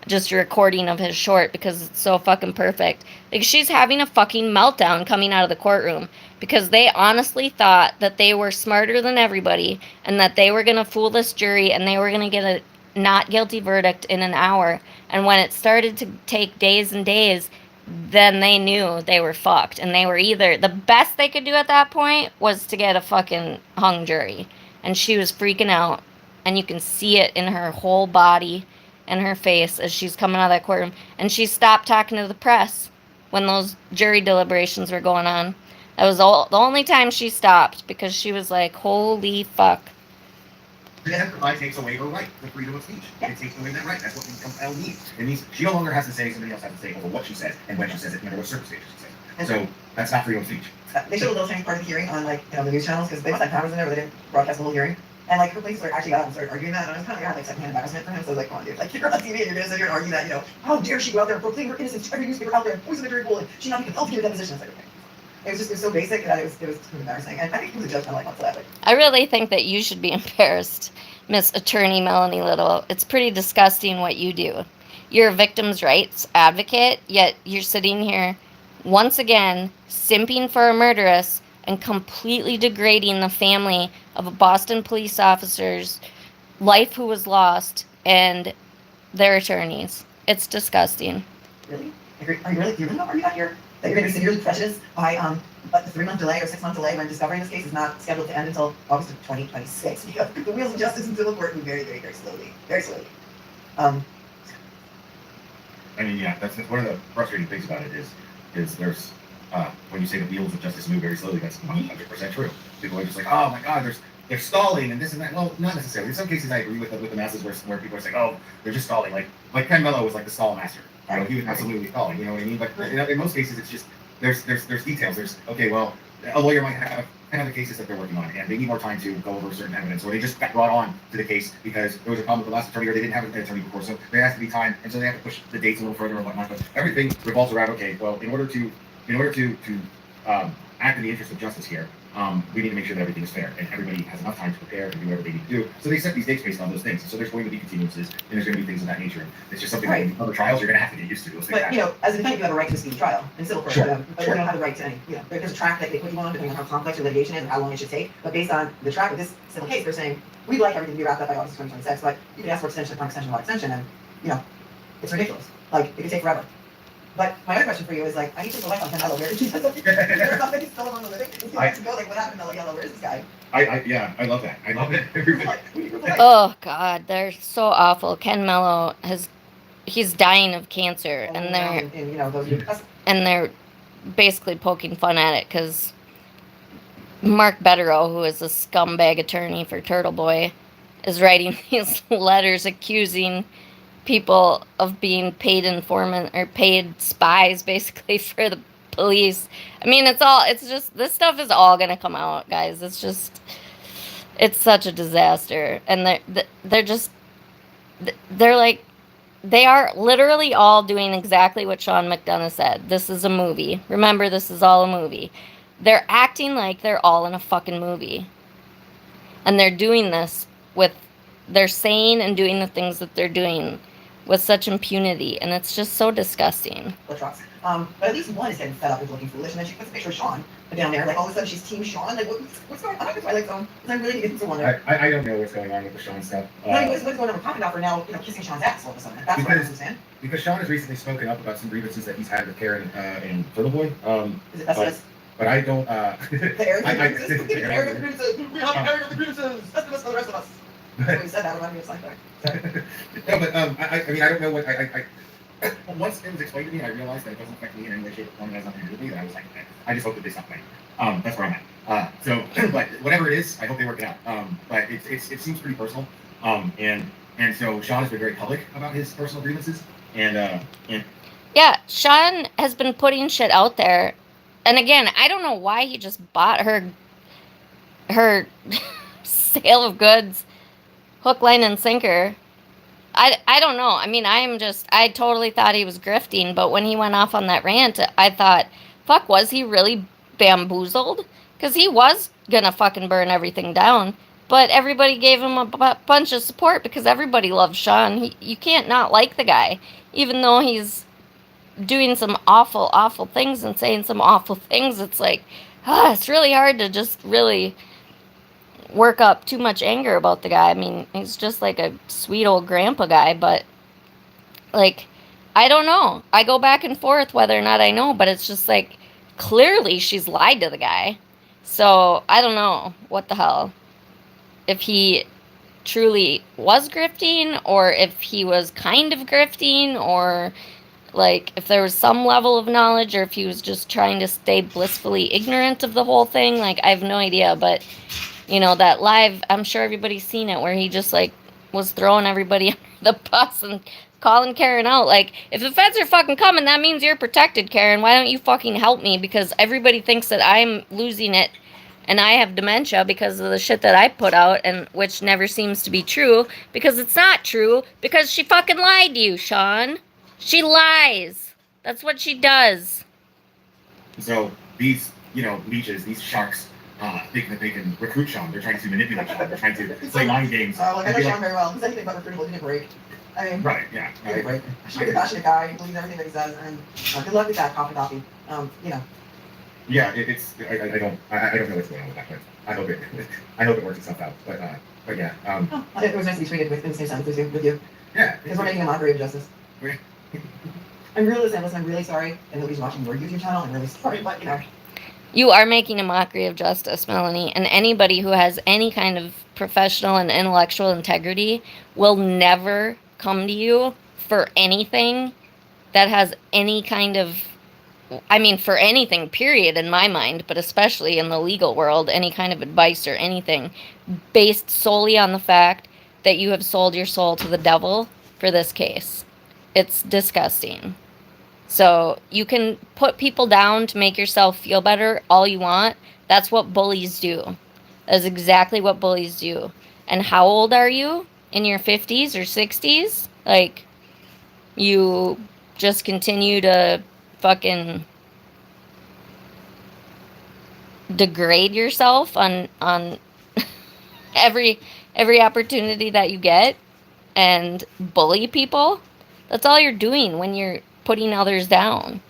Speaker 1: Just a recording of his short because it's so fucking perfect. Like, she's having a fucking meltdown coming out of the courtroom because they honestly thought that they were smarter than everybody and that they were going to fool this jury and they were going to get a not guilty verdict in an hour. And when it started to take days and days, then they knew they were fucked. And they were either, the best they could do at that point was to get a fucking hung jury. And she was freaking out. And you can see it in her whole body and her face as she's coming out of that courtroom. And she stopped talking to the press when those jury deliberations were going on. That was the only time she stopped because she was like, holy fuck.
Speaker 3: It takes away her right, the freedom of speech. It takes away that right. That's what compel means. It means she no longer has to say somebody else has to say over what she says and when she says it, under what circumstances she says it. So that's not freedom of speech.
Speaker 2: They showed a little tiny part of the hearing on, like, the news channels because they must have cameras in there, but they didn't broadcast the whole hearing. And like her police were actually got up and started arguing that, and I was kind of like secondhand embarrassment for him. So I was like, come on, dude, like you're on TV and you're gonna sit here and argue that, how dare she go out there and proclaim her innocence to every newspaper out there, poison the jury pool, and she not be compelled to give a deposition. It's like, okay. It was so basic that it was kind of embarrassing, and I think he was a judge kind of like wants that.
Speaker 1: I really think that you should be embarrassed, Miss Attorney Melanie Little. It's pretty disgusting what you do. You're a victim's rights advocate, yet you're sitting here once again simping for a murderess and completely degrading the family of a Boston police officer's life who was lost and their attorneys. It's disgusting.
Speaker 2: Really? Are you really? Do you really know? Are you not here? That you're going to be severely prejudiced by the 3-month delay or 6-month delay when discovery in this case is not scheduled to end until August of 2026. The wheels of justice in civil court move very, very, very slowly. Very slowly.
Speaker 3: I mean, yeah, that's one of the frustrating things about it is there's when you say the wheels of justice move very slowly, that's 100% true. People are just like, oh my God, they're stalling and this and that. Well, not necessarily. In some cases, I agree with the masses where people are saying, oh, they're just stalling. Like Ken Mello was like the stall master. He was absolutely stalling. You know what I mean? But in most cases, it's just there's details. There's okay, well, a lawyer might have the cases that they're working on, and they need more time to go over certain evidence, or they just got brought on to the case because there was a problem with the last attorney, or they didn't have an attorney before, so there has to be time, and so they have to push the dates a little further and whatnot. But everything revolves around okay, well, in order to act in the interest of justice here, we need to make sure that everything is fair and everybody has enough time to prepare and do whatever they need to do. So they set these dates based on those things. So there's going to be continuances and there's going to be things of that nature. It's just something that in other trials you're going to have to get used to.
Speaker 2: But as a defendant, you have a right to a speedy trial in civil court.
Speaker 3: Sure.
Speaker 2: But you don't have the right to any. There's a track that they put you on depending on how complex your litigation is and how long it should take. But based on the track of this civil case, they're saying we'd like everything to be wrapped up by August 2026, but you can ask for extension upon extension upon extension, and it's ridiculous. Like it could take forever. But my other question for you is I need to go back on Ken Mello. Where did you somebody still on the living? Is he to go? What happened to Mello Yellow? Where's this guy?
Speaker 3: I love that. I love it.
Speaker 2: Like, we were like,
Speaker 1: Oh God, they're so awful. Ken Mello he's dying of cancer,
Speaker 2: oh,
Speaker 1: and
Speaker 2: you know,
Speaker 1: they're basically poking fun at it because Mark Betterow, who is a scumbag attorney for Turtle Boy, is writing these letters accusing people of being paid informant or paid spies, basically, for the police. I mean, it's just, this stuff is all gonna come out, guys. It's such a disaster, and they're like, they are literally all doing exactly what Sean McDonough said. This is a movie. Remember, this is all a movie. They're acting like they're all in a fucking movie. And they're doing this they're saying and doing the things that they're doing with such impunity. And it's just so disgusting.
Speaker 2: Trucks. But at least one is getting fed up with looking foolish, and then she puts a picture of Sean down there. Like all of a sudden she's Team Sean. Like what's going on with Twilight Zone? I'm really getting to wonder.
Speaker 3: I don't know what's going on with the Sean stuff.
Speaker 2: What's going on with Crocodile for now? You know, kissing Sean's ass all of a sudden. That's what I don't understand.
Speaker 3: Because Sean has recently spoken up about some grievances that he's had with Karen and Turtle Boy.
Speaker 2: Is it that's
Speaker 3: but I don't.
Speaker 2: The arrogant grievances. The arrogant grievances. We have arrogant grievances. That's the best for the rest of us. When you said that, reminded me of something.
Speaker 3: No, but I mean, I don't know what once it was explained to me, I realized that it doesn't affect me in any way, shape, or form. It has nothing to do with me. And I was like, I just hope that they stop playing. That's where I'm at. So, but whatever it is, I hope they work it out. But it seems pretty personal. And so Sean has been very public about his personal grievances, and
Speaker 1: yeah, Sean has been putting shit out there, and again, I don't know why he just bought her sale of goods, hook, line, and sinker. I don't know. I mean, I totally thought he was grifting, but when he went off on that rant, I thought, fuck, was he really bamboozled? Because he was gonna fucking burn everything down, but everybody gave him a bunch of support because everybody loves Sean. You can't not like the guy, even though he's doing some awful, awful things and saying some awful things. It's like, it's really hard to just really work up too much anger about the guy. I mean, he's just like a sweet old grandpa guy, but like, I don't know. I go back and forth whether or not I know, but it's just like, clearly she's lied to the guy. So I don't know what the hell. If he truly was grifting, or if he was kind of grifting, or like if there was some level of knowledge, or if he was just trying to stay blissfully ignorant of the whole thing. Like, I have no idea, but you know, that live, I'm sure everybody's seen it, where he just, like, was throwing everybody under the bus and calling Karen out. Like, if the feds are fucking coming, that means you're protected, Karen. Why don't you fucking help me? Because everybody thinks that I'm losing it and I have dementia because of the shit that I put out, and which never seems to be true, because it's not true, because she fucking lied to you, Sean. She lies. That's what she does.
Speaker 3: So these, leeches, these sharks, think that they can recruit Sean. They're trying to manipulate Sean. They're trying to play mind games.
Speaker 2: Like, I know Sean very well. He's anything but recruitable. He didn't break. I mean,
Speaker 3: right, yeah.
Speaker 2: He didn't break. He's a passionate guy. He believes everything that he says. And good luck with that, coffee.
Speaker 3: Yeah, I don't know what's going on with that, but I hope it works itself out. But yeah.
Speaker 2: It was nice to be treated with in the same sentence with you.
Speaker 3: Yeah.
Speaker 2: Because we're making a mockery of justice. I'm really sorry, and nobody's watching your YouTube channel. I'm really sorry, but
Speaker 1: You are making a mockery of justice, Melanie, and anybody who has any kind of professional and intellectual integrity will never come to you for anything that has any kind of, I mean, for anything, period, in my mind, but especially in the legal world, any kind of advice or anything based solely on the fact that you have sold your soul to the devil for this case. It's disgusting. So you can put people down to make yourself feel better all you want. That's what bullies do. That's exactly what bullies do. And how old are you? In your 50s or 60s? Like, you just continue to fucking degrade yourself on every opportunity that you get and bully people. That's all you're doing when you're putting others down.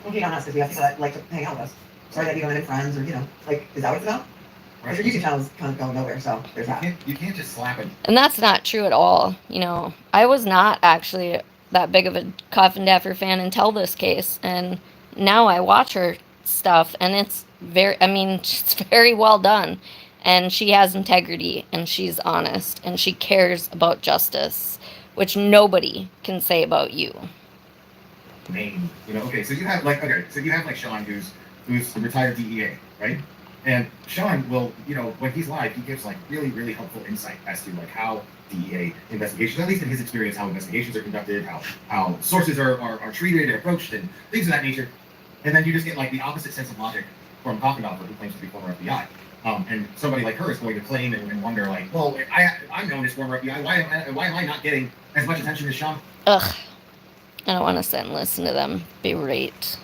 Speaker 2: Well, you don't ask because we have people that like to hang out with us. Sorry that you don't have any friends, or like, is that what it's about? Because your YouTube channel is kind of going nowhere, so there's that.
Speaker 3: You can't just slap it.
Speaker 1: And that's not true at all. I was not actually that big of a Coffin Daffer fan until this case, and now I watch her stuff, and it's it's very well done. And she has integrity, and she's honest, and she cares about justice, which nobody can say about you.
Speaker 3: Name, okay, so you have like Sean, who's the retired DEA, right? And Sean will, when he's live, he gives like really, really helpful insight as to like how DEA investigations, at least in his experience, how investigations are conducted, how sources are treated and approached, and things of that nature. And then you just get like the opposite sense of logic from Kohberger, who claims to be former FBI. And somebody like her is going to claim and wonder, like, well, I'm known as former FBI. Why am I not getting as much attention as Sean?
Speaker 1: Ugh. I don't want to sit and listen to them berate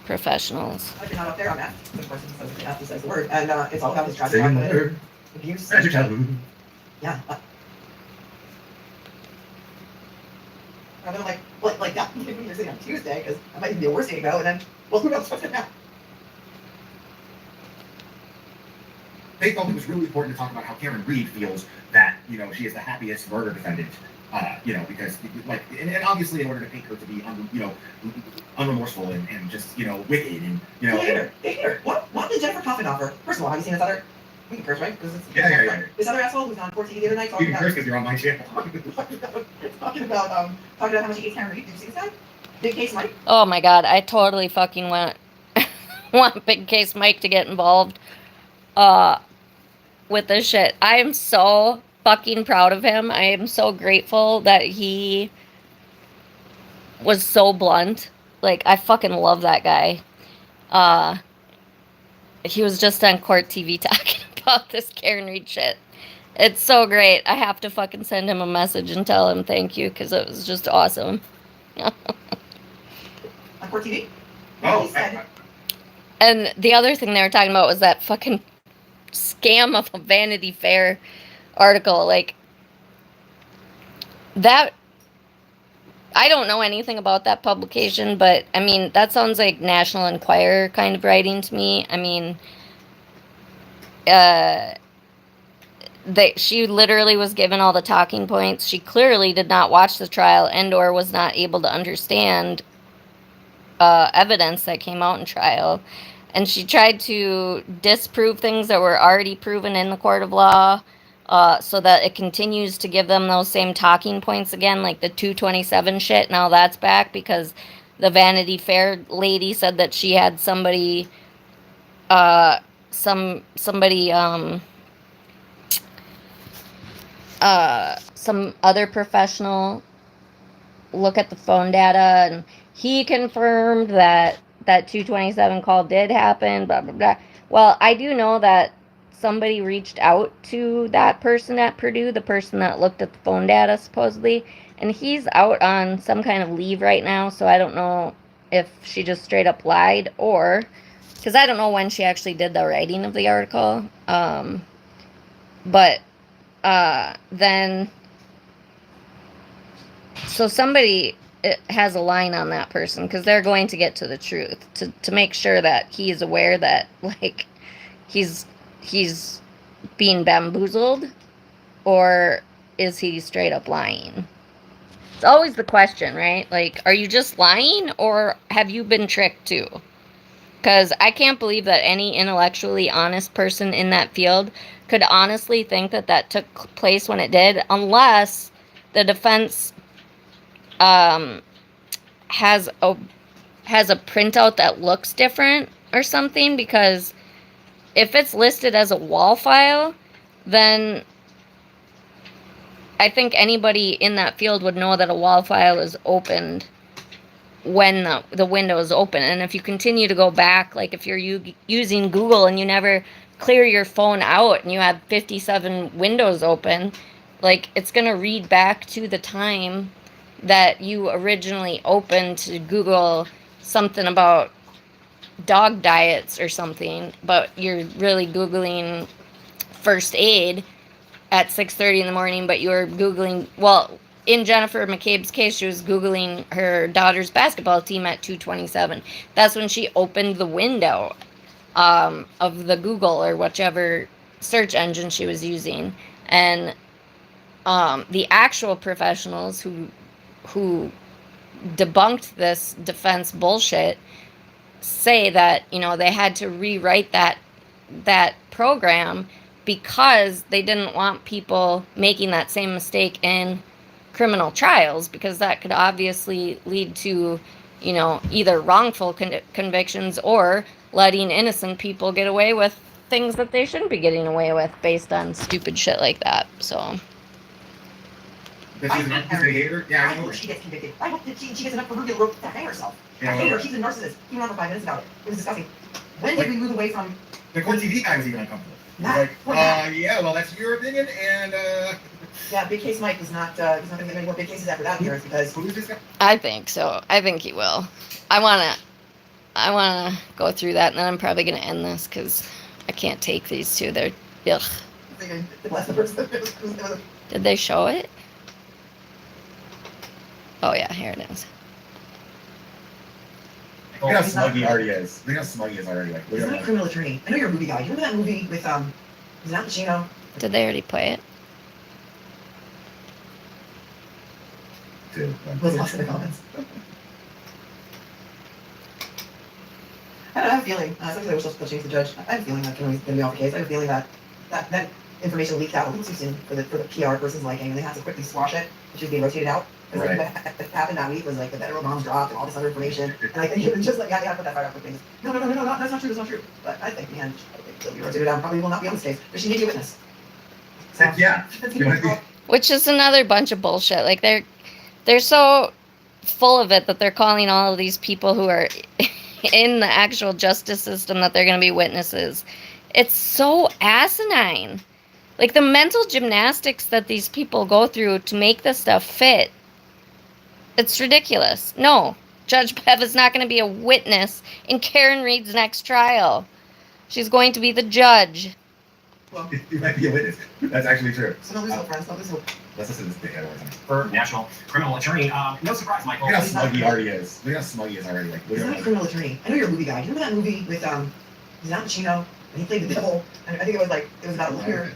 Speaker 1: professionals.
Speaker 2: But you're not up there on that. Of course, he says the word. And it's all about his tragic
Speaker 3: Saying
Speaker 2: childhood abuse.
Speaker 3: Tragic childhood.
Speaker 2: Yeah. And then like that, you're sitting on Tuesday, because that might even be a worse day to go, and then, well, who knows what's going to happen?
Speaker 3: They felt it was really important to talk about how Karen Reed feels that, she is the happiest murder defendant, because, like, and obviously in order to paint her to be, unremorseful and just, wicked and,
Speaker 2: They hate her. They hate her. What did Jennifer Coffin offer? First of all, have you seen this other, we can curse, right?
Speaker 3: Yeah.
Speaker 2: This other asshole who's on 14 the other night
Speaker 3: You
Speaker 2: talking
Speaker 3: can
Speaker 2: about...
Speaker 3: curse because you're on my channel.
Speaker 2: talking about how much he hates Karen Reed. Did you see this guy? Big Case Mike?
Speaker 1: Oh my god, I totally fucking want Big Case Mike to get involved with this shit. I am so fucking proud of him. I am so grateful that he was so blunt. Like, I fucking love that guy. He was just on Court TV talking about this Karen Reed shit. It's so great. I have to fucking send him a message and tell him thank you, because it was just awesome.
Speaker 2: On Court TV?
Speaker 3: Oh,
Speaker 2: He said...
Speaker 1: And the other thing they were talking about was that fucking scam of a Vanity Fair article. Like, that, I don't know anything about that publication, but I mean, that sounds like National Enquirer kind of writing to me. I mean, she literally was given all the talking points. She clearly did not watch the trial and or was not able to understand evidence that came out in trial. And she tried to disprove things that were already proven in the court of law, so that it continues to give them those same talking points again, like the 227 shit. Now that's back because the Vanity Fair lady said that she had somebody, some other professional look at the phone data, and he confirmed that 227 call did happen, blah, blah, blah. Well, I do know that somebody reached out to that person at Purdue, the person that looked at the phone data, supposedly, and he's out on some kind of leave right now, so I don't know if she just straight up lied, or, because I don't know when she actually did the writing of the article, but then, so somebody has a line on that person, because they're going to get to the truth, to make sure that he's aware that, like, he's being bamboozled, or is he straight up lying? It's always the question, right? Like, are you just lying, or have you been tricked too? Because I can't believe that any intellectually honest person in that field could honestly think that took place when it did, unless the defense has a printout that looks different or something, because if it's listed as a wall file, then I think anybody in that field would know that a wall file is opened when the window is open. And if you continue to go back, like if you're using Google and you never clear your phone out and you have 57 windows open, like, it's going to read back to the time that you originally opened to Google something about dog diets or something, but you're really Googling first aid at 6:30 in the morning, but you were Googling, well, in Jennifer McCabe's case, she was Googling her daughter's basketball team at 2:27. That's when she opened the window of the Google or whichever search engine she was using. And the actual professionals who debunked this defense bullshit say that, you know, they had to rewrite that program because they didn't want people making that same mistake in criminal trials, because that could obviously lead to, you know, either wrongful convictions or letting innocent people get away with things that they shouldn't be getting away with based on stupid shit like that. So
Speaker 3: That she's an hater. Yeah,
Speaker 2: I
Speaker 3: I know.
Speaker 2: hope she gets convicted. I hope that she gets enough proverbial rope to hang herself.
Speaker 3: Yeah,
Speaker 2: I hate her. She's a narcissist. Even on for 5 minutes about it. It was disgusting. When did we move away from
Speaker 3: The court TV guy was even uncomfortable. He was
Speaker 2: that?
Speaker 3: like, yeah, well, that's your opinion, and
Speaker 2: Yeah, Big Case Mike was not. He's not going to get any more big cases after that, Gareth, because
Speaker 3: who is this guy?
Speaker 1: I think so. I think he will. I wanna go through that, and then I'm probably gonna end this because I can't take these two. They're ugh.
Speaker 2: bless the person.
Speaker 1: Did they show it? Oh yeah, here it is.
Speaker 3: Look how smug he already is. Look how smug he is already. Like, look
Speaker 2: He's
Speaker 3: at
Speaker 2: not a
Speaker 3: him.
Speaker 2: criminal attorney. I know you're a movie guy. You remember that movie with was it Al Pacino?
Speaker 1: Did they already play it?
Speaker 2: Was lost in the comments. I don't know, I have a feeling. Sometimes I wish they'll change the judge. I have a feeling that Kennedy's going to be off the case. I have a feeling that information leaked out a little too soon for the PR person's liking, and they had to quickly squash it, which is being rotated out. Because
Speaker 3: Right.
Speaker 2: what happened that week was like the federal bombs dropped and all this other information, and I think it was just like, yeah, you gotta put that fight up with things. No, that's not true, that's not true. But I think in the end, it'll be rotated out. Probably will not be on this case, but she may be a witness. So,
Speaker 3: Yeah.
Speaker 2: that's gonna be
Speaker 1: Which is another bunch of bullshit. Like they're so full of it that they're calling all of these people who are in the actual justice system that they're going to be witnesses. It's so asinine. Like the mental gymnastics that these people go through to make this stuff fit. It's ridiculous. No, Judge Bev is not going to be a witness in Karen Reed's next trial. She's going to be the judge.
Speaker 2: well,
Speaker 3: You might be a witness. That's actually true.
Speaker 2: so don't lose hope, friends. Don't lose hope.
Speaker 3: Let's listen to this thing one time.
Speaker 4: For national criminal attorney. No surprise, Michael.
Speaker 3: Look how smug he already is. Look how smug he is already. Like, look
Speaker 2: He's
Speaker 3: at
Speaker 2: not a
Speaker 3: him.
Speaker 2: criminal attorney. I know you're a movie guy. Do you remember that movie with was it Al Pacino? And he played the devil. And I think it was about a lawyer.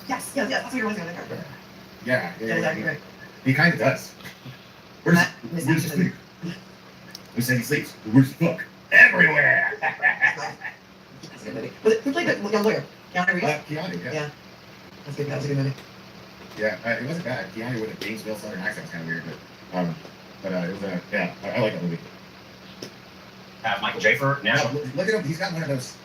Speaker 2: Yes, that's what you're watching on that card.
Speaker 3: Yeah,
Speaker 2: Yeah, exactly right.
Speaker 3: He kind of does. Where's
Speaker 2: Matt,
Speaker 3: where's
Speaker 2: Miss
Speaker 3: he
Speaker 2: Anderson.
Speaker 3: sleep? Who said he sleeps? Where's the book? Everywhere.
Speaker 2: That's a good movie. Who played the young lawyer? Keanu Reeves?
Speaker 3: Keanu, yeah.
Speaker 2: Yeah. That's good. That was a good movie.
Speaker 3: Yeah, it wasn't bad. Keanu with a Gainesville Southern accent was kind of weird, but it was yeah, I like that movie.
Speaker 4: Have Michael J. for national.
Speaker 3: Look at him. He's got one of those.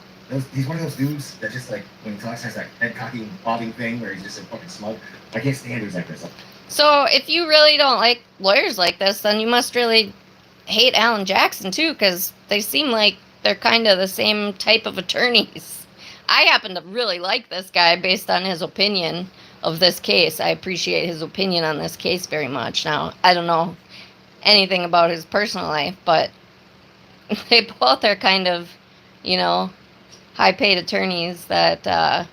Speaker 3: He's one of those dudes that just like when he talks has that head cocking, bobbing thing where he's just like fucking smug. I can't stand dudes like this.
Speaker 1: So if you really don't like lawyers like this, then you must really hate Alan Jackson too, because they seem like they're kind of the same type of attorneys. I happen to really like this guy based on his opinion of this case. I appreciate his opinion on this case very much. Now, I don't know anything about his personal life, but they both are kind of, you know, high-paid attorneys that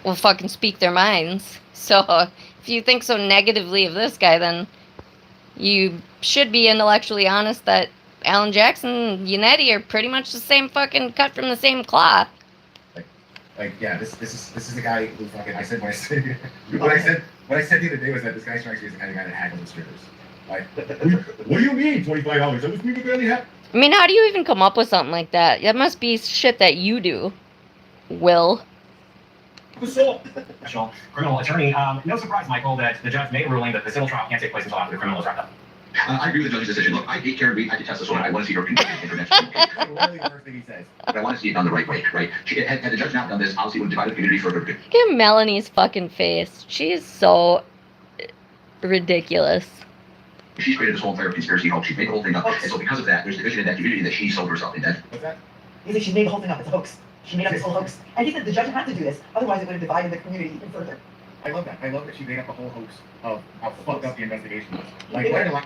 Speaker 1: will fucking speak their minds. So if you think so negatively of this guy, then you should be intellectually honest that Alan Jackson and Yannetti are pretty much the same fucking cut from the same cloth.
Speaker 3: Like, yeah, this is the guy who fucking I said when I said what I said the other day was that this guy strikes me as the kind of guy that haggles strippers. Like, what do you mean $25? That was people barely have.
Speaker 1: I mean, how do you even come up with something like that? That must be shit that you do, Will.
Speaker 4: National criminal attorney. No surprise, Michael, that the judge made a ruling that the civil trial can't take place until after the criminal is wrapped up.
Speaker 5: I agree with the judge's decision. Look, I hate Karen Reed. I detest this woman. I want to see her convicted in her next case.
Speaker 3: Literally the first thing he says.
Speaker 5: But I want to see it done the right way, right? Had the judge not done this, obviously it would have divided the community further.
Speaker 1: Look at Melanie's fucking face. She is so ridiculous.
Speaker 5: She's created this whole entire conspiracy hoax. She's made the whole thing up. And so because of that, there's division in that community that she sold herself in that.
Speaker 3: What's that?
Speaker 2: He's like, she made the whole thing up. It's a hoax. She made up this whole hoax. And he said the judge had to do this. Otherwise, it would have divided the community even further.
Speaker 3: I love that. I love that she made up a whole hoax of how fucked up the investigation was. Like, what a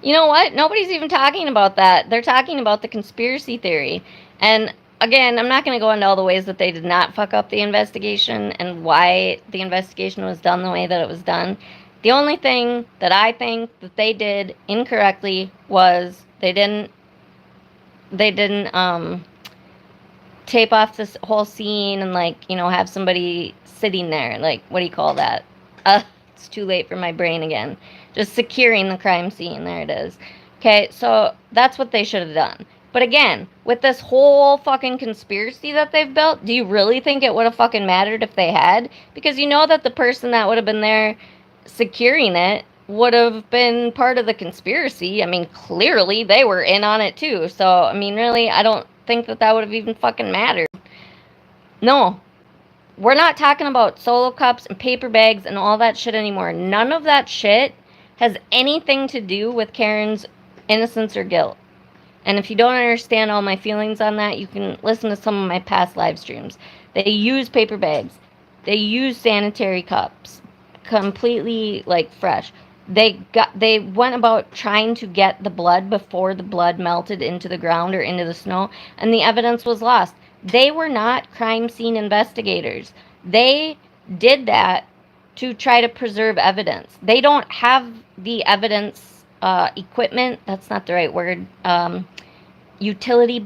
Speaker 1: You know what? Nobody's even talking about that. They're talking about the conspiracy theory. And again, I'm not going to go into all the ways that they did not fuck up the investigation and why the investigation was done the way that it was done. The only thing that I think that they did incorrectly was they didn't tape off this whole scene and, like, you know, have somebody sitting there. Like, what do you call that? It's too late for my brain again. Just securing the crime scene. There it is. Okay, so that's what they should have done. But again, with this whole fucking conspiracy that they've built, do you really think it would have fucking mattered if they had? Because you know that the person that would have been there securing it would have been part of the conspiracy. I mean, clearly they were in on it too. So, I mean, really, I don't think that that would have even fucking mattered. No. We're not talking about solo cups and paper bags and all that shit anymore. None of that shit has anything to do with Karen's innocence or guilt. And if you don't understand all my feelings on that, you can listen to some of my past live streams. They use paper bags. They use sanitary cups. Completely, like, fresh. They went about trying to get the blood before the blood melted into the ground or into the snow, and the evidence was lost. They were not crime scene investigators. They did that to try to preserve evidence. They don't have the evidence equipment, that's not the right word, utilities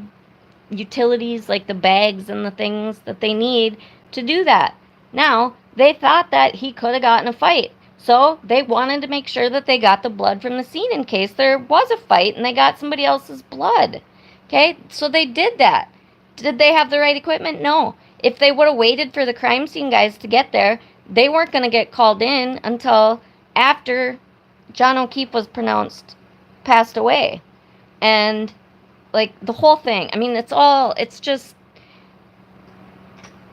Speaker 1: like the bags and the things that they need to do that. Now, they thought that he could have gotten a fight. So they wanted to make sure that they got the blood from the scene in case there was a fight and they got somebody else's blood. Okay, so they did that. Did they have the right equipment? No. If they would have waited for the crime scene guys to get there, they weren't going to get called in until after John O'Keefe was passed away. And, like, the whole thing, I mean, it's just,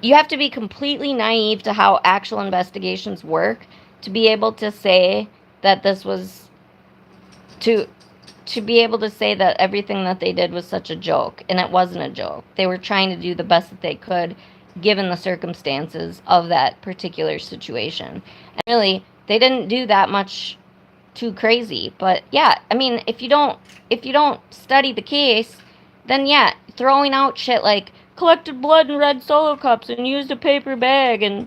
Speaker 1: you have to be completely naive to how actual investigations work to be able to say that this was, to be able to say that everything that they did was such a joke. And it wasn't a joke. They were trying to do the best that they could given the circumstances of that particular situation. And really, they didn't do that much too crazy. But yeah, I mean, if you don't study the case, then yeah, throwing out shit like collected blood in red Solo cups and used a paper bag and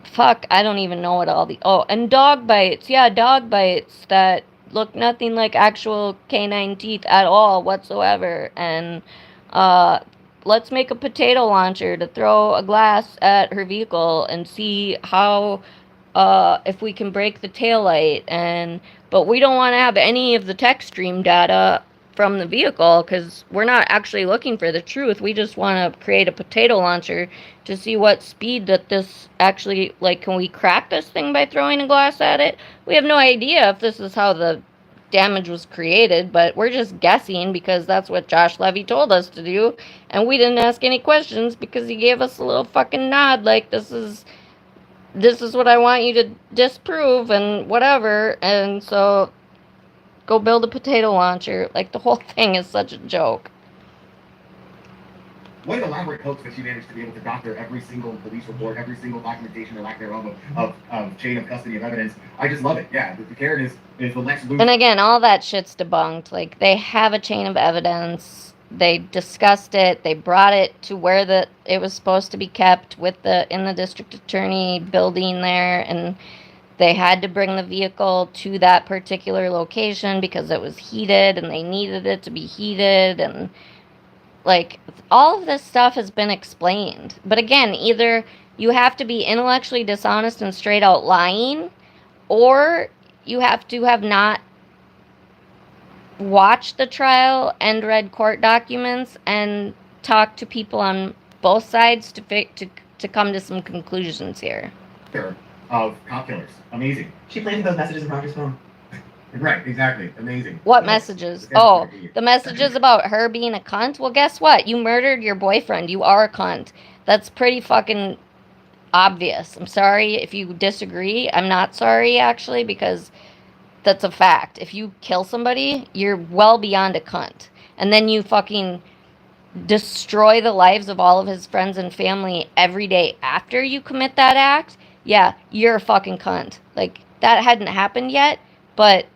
Speaker 1: fuck, I don't even know what all the, oh, and dog bites. Yeah, dog bites that look nothing like actual canine teeth at all whatsoever. And let's make a potato launcher to throw a glass at her vehicle and see how, if we can break the taillight. But we don't want to have any of the tech stream data from the vehicle because we're not actually looking for the truth. We just want to create a potato launcher to see what speed that this actually, like, can we crack this thing by throwing a glass at it? We have no idea if this is how the damage was created, but we're just guessing because that's what Josh Levy told us to do, and we didn't ask any questions because he gave us a little fucking nod like this is what I want you to disprove and whatever. And so go build a potato launcher. Like, the whole thing is such a joke.
Speaker 3: What an elaborate hoax that she managed to be able to doctor every single police report, every single documentation or lack thereof of chain of custody of evidence. I just love it. Yeah, the Karen is the Lex Luthor.
Speaker 1: And again, all that shit's debunked. Like, they have a chain of evidence. They discussed it. They brought it to where it was supposed to be kept in the district attorney building there, and they had to bring the vehicle to that particular location because it was heated and they needed it to be heated. And, like, all of this stuff has been explained. But again, either you have to be intellectually dishonest and straight out lying, or you have to have not watched the trial and read court documents and talked to people on both sides to come to some conclusions here.
Speaker 3: Of cop killers. Amazing.
Speaker 2: She planted those messages in Roger's phone.
Speaker 3: Right, exactly. Amazing.
Speaker 1: What messages? Oh, the messages about her being a cunt? Well, guess what? You murdered your boyfriend. You are a cunt. That's pretty fucking obvious. I'm sorry if you disagree. I'm not sorry, actually, because that's a fact. If you kill somebody, you're well beyond a cunt. And then you fucking destroy the lives of all of his friends and family every day after you commit that act. Yeah, you're a fucking cunt. Like, that hadn't happened yet, but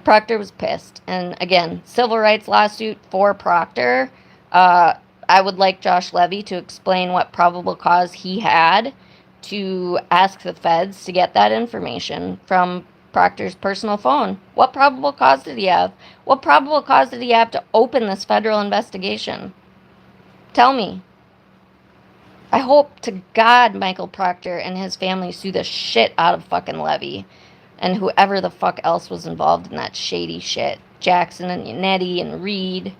Speaker 1: Proctor was pissed. And again, civil rights lawsuit for Proctor. I would like Josh Levy to explain what probable cause he had to ask the feds to get that information from Proctor's personal phone. What probable cause did he have? What probable cause did he have to open this federal investigation? Tell me. I hope to God Michael Proctor and his family sue the shit out of fucking Levy and whoever the fuck else was involved in that shady shit. Jackson and Yannetti and Reed.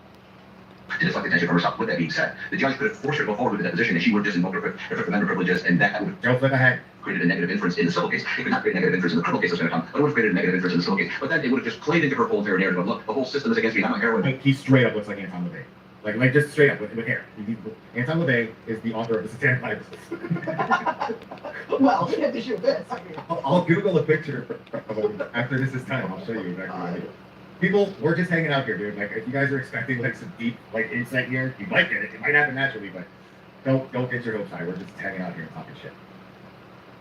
Speaker 5: To deflect attention from herself. With that being said, the judge could have forced her to go forward with the deposition, and she would have just invoked her Fifth Amendment privileges, and that would have
Speaker 3: Don't flip ahead.
Speaker 5: created a negative inference in the civil case. It could not create a negative inference in the criminal case that's going to come, but it would have created a negative inference in the civil case. But then it would have just played into her whole entire narrative of, look, the whole system is against me, I'm a heroin.
Speaker 3: Like, he straight up looks like Anton LaVey. Like just straight up with hair. Anton LaVey is the author of the Satanic Bible.
Speaker 2: Well, we have to shoot this. I mean,
Speaker 3: I'll Google a picture of him after this is time. I'll show you exactly what I mean. People, we're just hanging out here, dude. Like, if you guys are expecting like some deep like insight here, you might get it. It might happen naturally, but don't get your hopes high. We're just hanging out here and talking shit.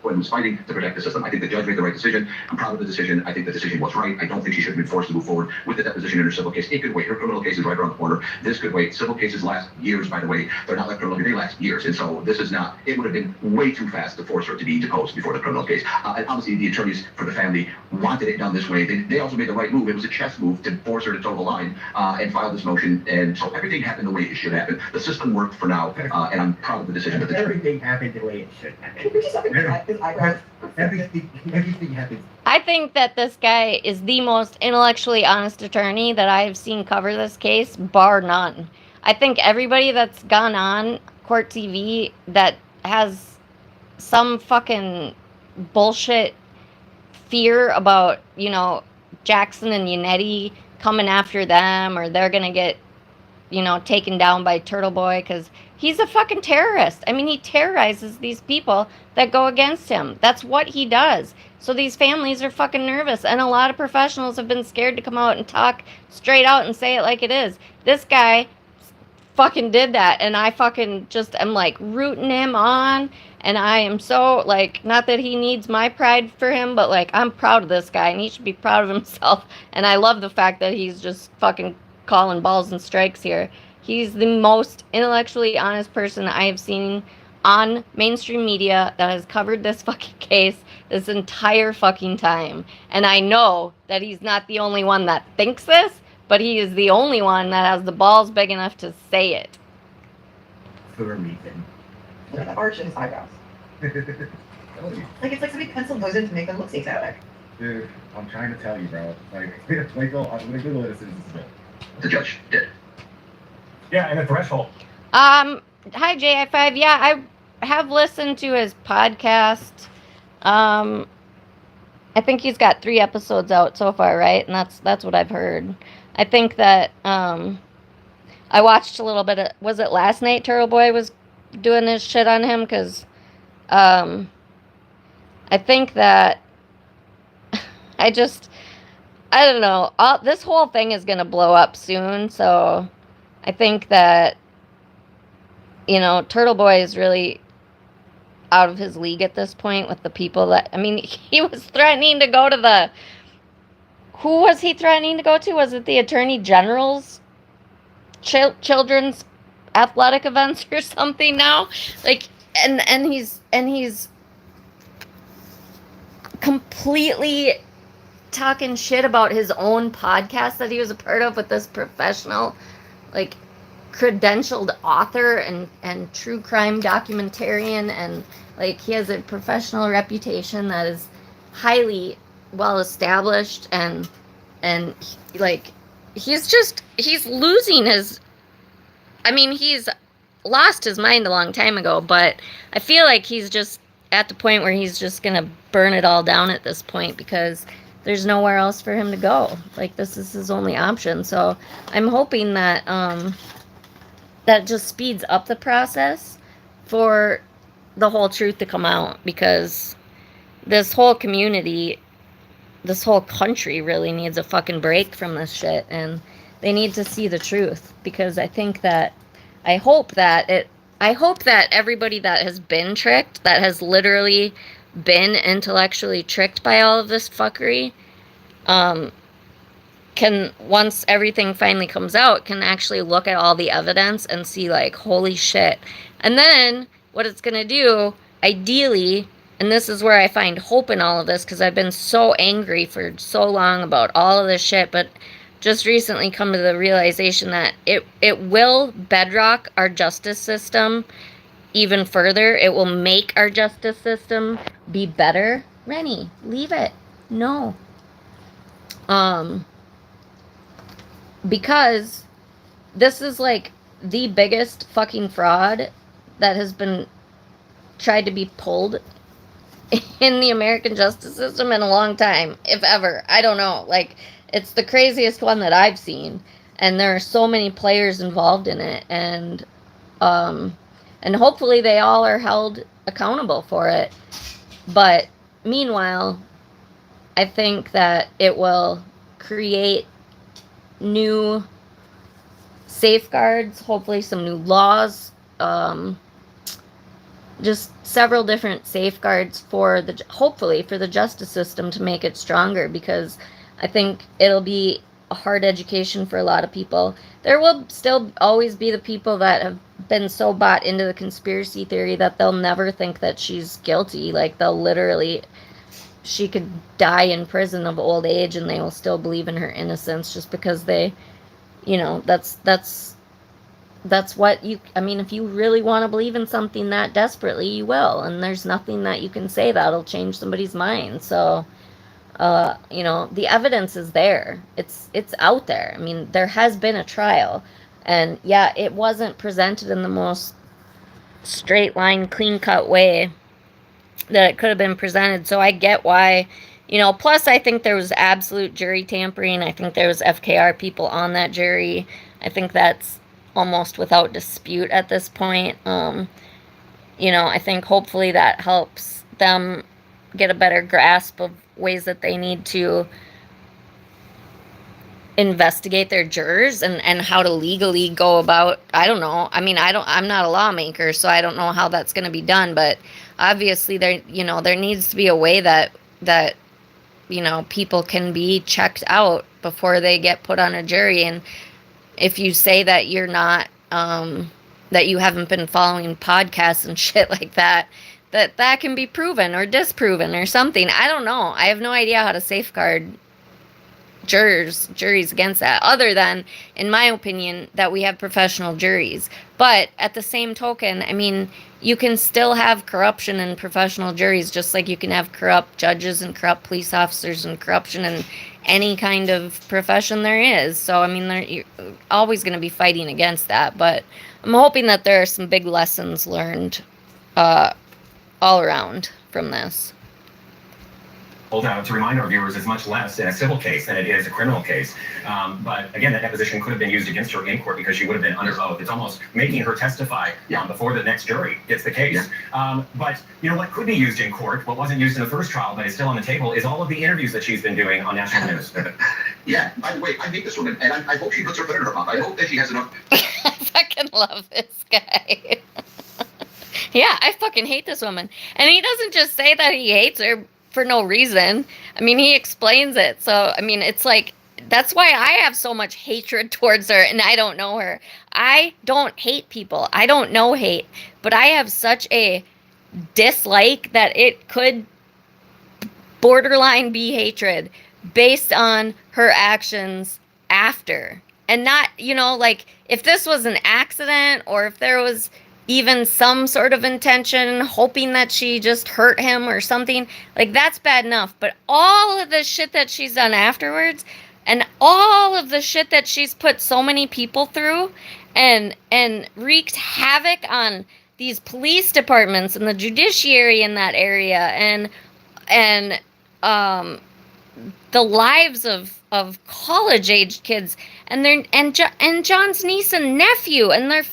Speaker 5: When he was fighting to protect the system, I think the judge made the right decision. I'm proud of the decision. I think the decision was right. I don't think she should have been forced to move forward with the deposition in her civil case. It could wait. Her criminal case is right around the corner. This could wait. Civil cases last years, by the way. They're not like criminal. They last years. And so this is not, it would have been way too fast to force her to be deposed before the criminal case. And obviously the attorneys for the family wanted it done this way. They also made the right move. It was a chess move to force her to toe the line and file this motion. And so everything happened the way it should happen. The system worked for now. And I'm proud of the decision that the judge.
Speaker 3: Everything happened the way it should happen.
Speaker 2: Could you something his eyebrows?
Speaker 3: Everything happens.
Speaker 1: I think that this guy is the most intellectually honest attorney that I have seen cover this case, bar none. I think everybody that's gone on court TV that has some fucking bullshit fear about, you know, Jackson and Yannetti coming after them, or they're gonna get, you know, taken down by Turtle Boy, because he's a fucking terrorist. I mean, he terrorizes these people that go against him. That's what he does. So these families are fucking nervous, and a lot of professionals have been scared to come out and talk straight out and say it like it is. This guy fucking did that, and I fucking just am like rooting him on, and I am so like, not that he needs my pride for him, but like, I'm proud of this guy, and he should be proud of himself. And I love the fact that he's just fucking calling balls and strikes here. He's the most intellectually honest person I have seen on mainstream media that has covered this fucking case this entire fucking time. And I know that he's not the only one that thinks this, but he is the only one that has the balls big enough to say it.
Speaker 3: For a reason.
Speaker 2: Look at that arch in his eyebrows. Like, it's like somebody pencil goes in to make them look satanic.
Speaker 3: Dude, I'm trying to tell you, bro. Like, I'm gonna Google it as soon as this is done.
Speaker 5: The judge did.
Speaker 4: Yeah, and the threshold.
Speaker 1: Hi JI5. Yeah, I have listened to his podcast. I think he's got 3 episodes out so far, right? And that's what I've heard. I think that I watched a little bit of, was it last night Turtle Boy was doing his shit on him? Because I think that I don't know. This whole thing is going to blow up soon, so I think that, you know, Turtle Boy is really out of his league at this point with the people that, I mean, he was threatening to go to the, who was he threatening to go to? Was it the Attorney General's children's athletic events or something now? Like, and he's completely talking shit about his own podcast that he was a part of with this professional, like, credentialed author and true crime documentarian, and like, he has a professional reputation that is highly well established, and like, he's losing his, I mean, he's lost his mind a long time ago, but I feel like he's just at the point where he's just gonna burn it all down at this point, because there's nowhere else for him to go. Like, this is his only option. So I'm hoping that that just speeds up the process for the whole truth to come out, because this whole community, this whole country really needs a fucking break from this shit, and they need to see the truth, because I think that, I hope that everybody that has been tricked, that has literally been intellectually tricked by all of this fuckery, can, once everything finally comes out, can actually look at all the evidence and see, like, holy shit. And then what it's gonna do, ideally, and this is where I find hope in all of this, because I've been so angry for so long about all of this shit, but just recently come to the realization that it will bedrock our justice system even further. It will make our justice system be better. Rennie, leave it. No. Because this is like the biggest fucking fraud that has been tried to be pulled in the American justice system in a long time, if ever. I don't know. Like, it's the craziest one that I've seen, and there are so many players involved in it, and hopefully they all are held accountable for it. But meanwhile, I think that it will create new safeguards, hopefully some new laws, just several different safeguards for hopefully for the justice system to make it stronger, because I think it'll be a hard education for a lot of people. There will still always be the people that have been so bought into the conspiracy theory that they'll never think that she's guilty. Like, they'll literally, she could die in prison of old age and they will still believe in her innocence just because they, that's what you, I mean, if you really want to believe in something that desperately, you will, and there's nothing that you can say that'll change somebody's mind. So the evidence is there. It's out there. I mean, there has been a trial, and yeah, it wasn't presented in the most straight line, clean cut way that it could have been presented. So I get why, plus I think there was absolute jury tampering. I think there was FKR people on that jury. I think that's almost without dispute at this point. I think hopefully that helps them get a better grasp of ways that they need to investigate their jurors and how to legally go about, I don't know. I mean, I'm not a lawmaker, so I don't know how that's going to be done, but obviously there needs to be a way that people can be checked out before they get put on a jury. And if you say that you're not, that you haven't been following podcasts and shit like that, that can be proven or disproven or something. I don't know. I have no idea how to safeguard juries against that, other than, in my opinion, that we have professional juries. But at the same token, I mean, you can still have corruption in professional juries, just like you can have corrupt judges and corrupt police officers and corruption in any kind of profession there is. So, I mean, you're always going to be fighting against that. But I'm hoping that there are some big lessons learned all around from this.
Speaker 4: To remind our viewers, is much less in a civil case than it is a criminal case. But again, that deposition could have been used against her in court because she would have been under oath. It's almost making her testify before the next jury gets the case. But what could be used in court, what wasn't used in the first trial but is still on the table, is all of the interviews that she's been doing on national news.
Speaker 5: Yeah, by the way, I hate this woman, and I hope she puts her foot in her mouth. I hope that she has enough.
Speaker 1: I fucking love this guy. Yeah, I fucking hate this woman. And he doesn't just say that he hates her for no reason. I mean, he explains it. So, I mean, it's like, that's why I have so much hatred towards her, and I don't know her. I don't hate people. I don't know hate. But I have such a dislike that it could borderline be hatred based on her actions after. And not, like, if this was an accident, or if there was even some sort of intention, hoping that she just hurt him or something, like, that's bad enough. But all of the shit that she's done afterwards, and all of the shit that she's put so many people through, and wreaked havoc on these police departments and the judiciary in that area, and the lives of college-aged kids, and John's niece and nephew, and their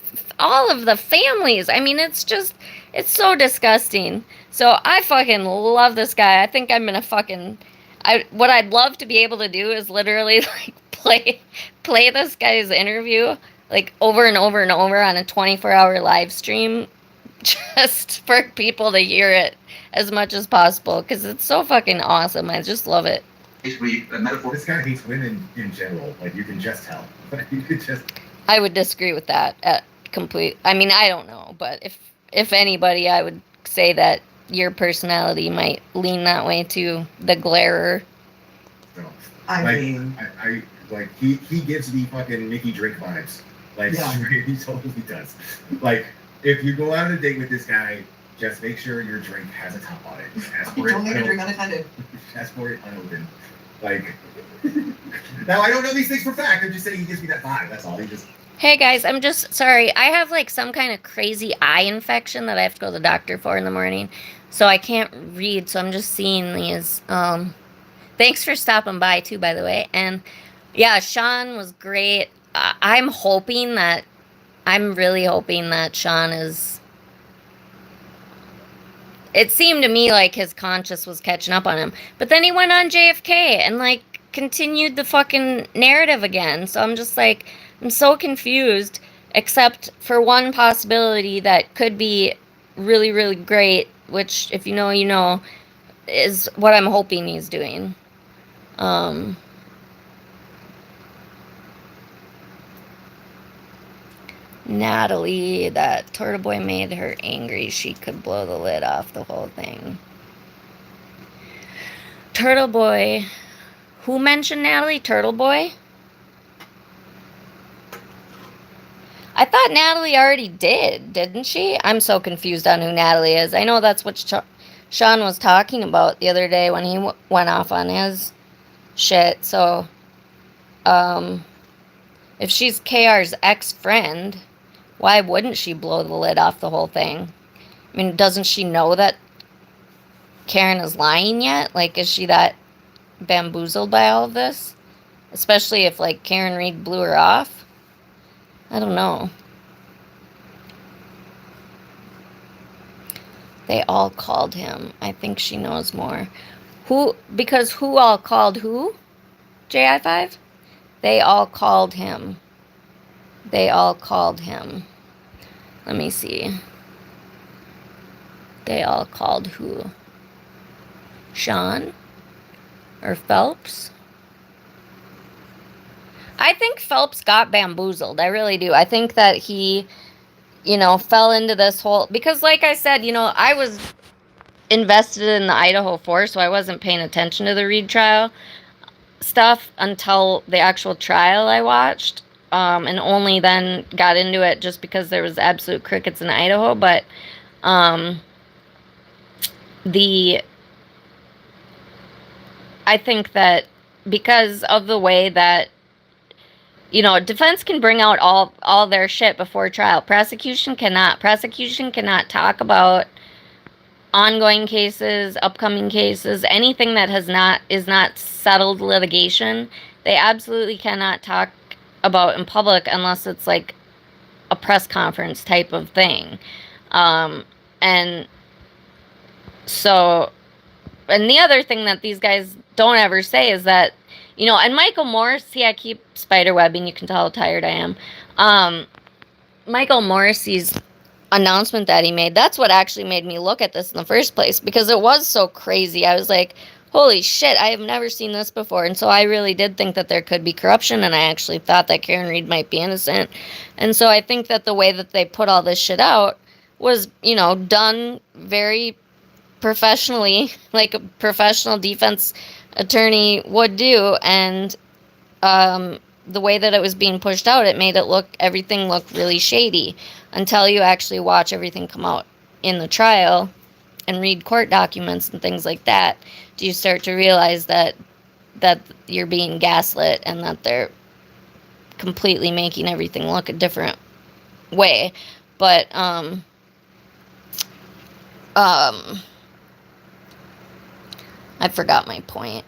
Speaker 1: all of the families. I mean, it's so disgusting. So I fucking love this guy. I think I'm gonna what I'd love to be able to do is literally like play this guy's interview like over and over and over on a 24-hour live stream, just for people to hear it as much as possible, because it's so fucking awesome. I just love it.
Speaker 5: Basically, a metaphor.
Speaker 3: This guy hates women in general. Like, you can just tell. You could just.
Speaker 1: I would disagree with that. I mean, I don't know, but if anybody, I would say that your personality might lean that way too. The glarer.
Speaker 3: No.
Speaker 2: I mean,
Speaker 3: I like he gives me fucking Mickey Drake vibes. Like,
Speaker 2: Yeah.
Speaker 3: he totally does. Like, if you go out on a date with this guy, Just make sure your drink has a top on it. Ask for
Speaker 2: Don't leave your
Speaker 3: it.
Speaker 2: drink unattended.
Speaker 3: Ask for it unopened. Like, now I don't know these things for fact. I'm just saying he gives me that vibe. That's all. He just.
Speaker 1: Hey guys, I'm just sorry. I have like some kind of crazy eye infection that I have to go to the doctor for in the morning. So I can't read, so I'm just seeing these. Thanks for stopping by too, by the way. And yeah, Sean was great. I'm really hoping that Sean is. It seemed to me like his conscience was catching up on him. But then he went on JFK and like continued the fucking narrative again. So I'm just like, I'm so confused, except for one possibility that could be really, really great, which if you know, you know, is what I'm hoping he's doing. Natalie, that Turtle Boy made her angry. She could blow the lid off the whole thing. Turtle Boy. Who mentioned Natalie? Turtle Boy? I thought Natalie already did, didn't she? I'm so confused on who Natalie is. I know that's what Sean was talking about the other day when he went off on his shit. So, if she's KR's ex-friend, why wouldn't she blow the lid off the whole thing? I mean, doesn't she know that Karen is lying yet? Like, is she that bamboozled by all of this? Especially if, like, Karen Reed blew her off? I don't know. They all called him. I think she knows more. Because who all called who? JI5? They all called him. They all called him. Let me see. They all called who? Sean? Or Phelps? I think Phelps got bamboozled. I really do. I think that he, you know, fell into this whole... Because like I said, you know, I was invested in the Idaho 4, so I wasn't paying attention to the Reed trial stuff until the actual trial I watched. And only then got into it just because there was absolute crickets in Idaho. But I think that because of the way that, you know, defense can bring out all their shit before trial. Prosecution cannot. Prosecution cannot talk about ongoing cases, upcoming cases, anything that is not settled litigation. They absolutely cannot talk about in public unless it's like a press conference type of thing. And so, and the other thing that these guys don't ever say is that, you know, and Michael Morrissey, I keep spiderwebbing, you can tell how tired I am. Michael Morrissey's announcement that he made, that's what actually made me look at this in the first place, because it was so crazy. I was like, holy shit, I have never seen this before. And so I really did think that there could be corruption, and I actually thought that Karen Reed might be innocent. And so I think that the way that they put all this shit out was, you know, done very professionally, like a professional defense attorney would do. And the way that it was being pushed out, it made everything look really shady until you actually watch everything come out in the trial and read court documents and things like that. Do you start to realize that you're being gaslit and that they're completely making everything look a different way. But I forgot my point.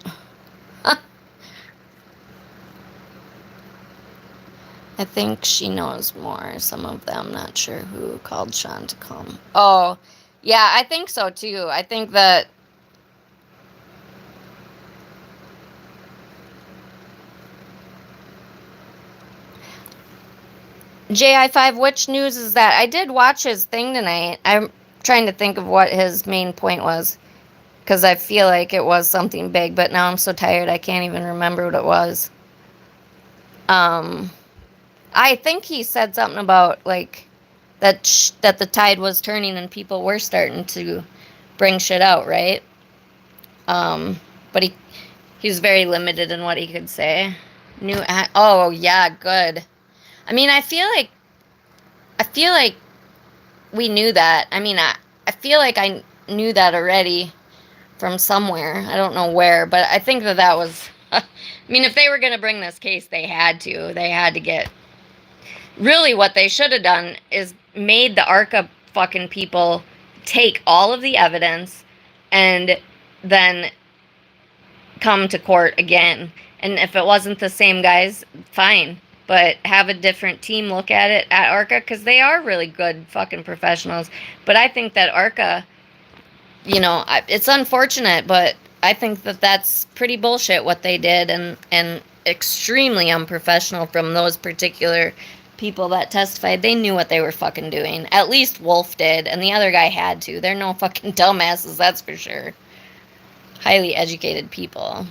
Speaker 1: I think she knows more. Some of them, not sure who called Sean to come. Oh, yeah, I think so too. I think that JI5, which news is that? I did watch his thing tonight. I'm trying to think of what his main point was, because I feel like it was something big, but now I'm so tired I can't even remember what it was. I think he said something about, like, that the tide was turning and people were starting to bring shit out, right? But he was very limited in what he could say. Oh, yeah, good. I mean, I feel like we knew that. I mean, I feel like I knew that already from somewhere. I don't know where, but I think that was. I mean, if they were going to bring this case, they had to. They had to get. Really, what they should have done is made the ARCA fucking people take all of the evidence and then come to court again. And if it wasn't the same guys, fine. But have a different team look at it at ARCA, because they are really good fucking professionals. But I think that ARCA, it's unfortunate, but I think that that's pretty bullshit what they did, and extremely unprofessional from those particular people that testified. They knew what they were fucking doing. At least Wolf did, and the other guy had to. They're no fucking dumbasses, that's for sure. Highly educated people.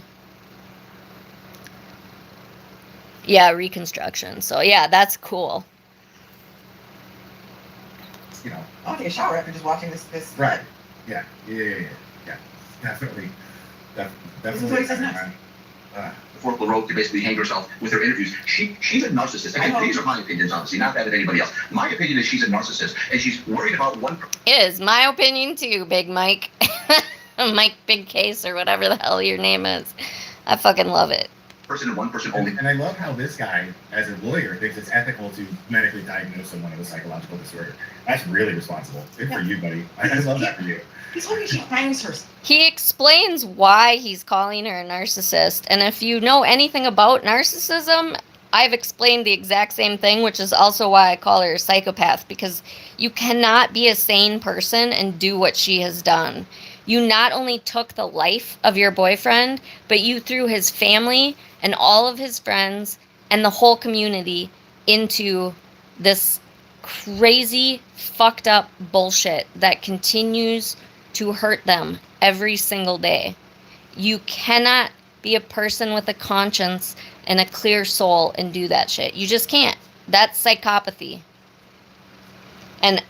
Speaker 1: Yeah, reconstruction. So yeah, that's cool.
Speaker 2: I'll take a shower after just watching this.
Speaker 3: Right. Yeah. Definitely.
Speaker 2: This is what he says next.
Speaker 5: Before LaRoe to basically hang herself with her interviews. She's a narcissist. Again, these are my opinions, obviously, not that of anybody else. My opinion is she's a narcissist, and she's worried about one.
Speaker 1: It is my opinion too, Big Mike. Mike Big Case or whatever the hell your name is. I fucking love it.
Speaker 5: Person and one person only.
Speaker 3: And I love how this guy, as a lawyer, thinks it's ethical to medically diagnose someone with a psychological disorder. That's really responsible. Good for you, buddy. I love that for you.
Speaker 2: He's hoping she hangs her.
Speaker 1: He explains why he's calling her a narcissist. And if you know anything about narcissism, I've explained the exact same thing, which is also why I call her a psychopath, because you cannot be a sane person and do what she has done. You not only took the life of your boyfriend, but you threw his family and all of his friends and the whole community into this crazy, fucked up bullshit that continues to hurt them every single day. You cannot be a person with a conscience and a clear soul and do that shit. You just can't. That's psychopathy. And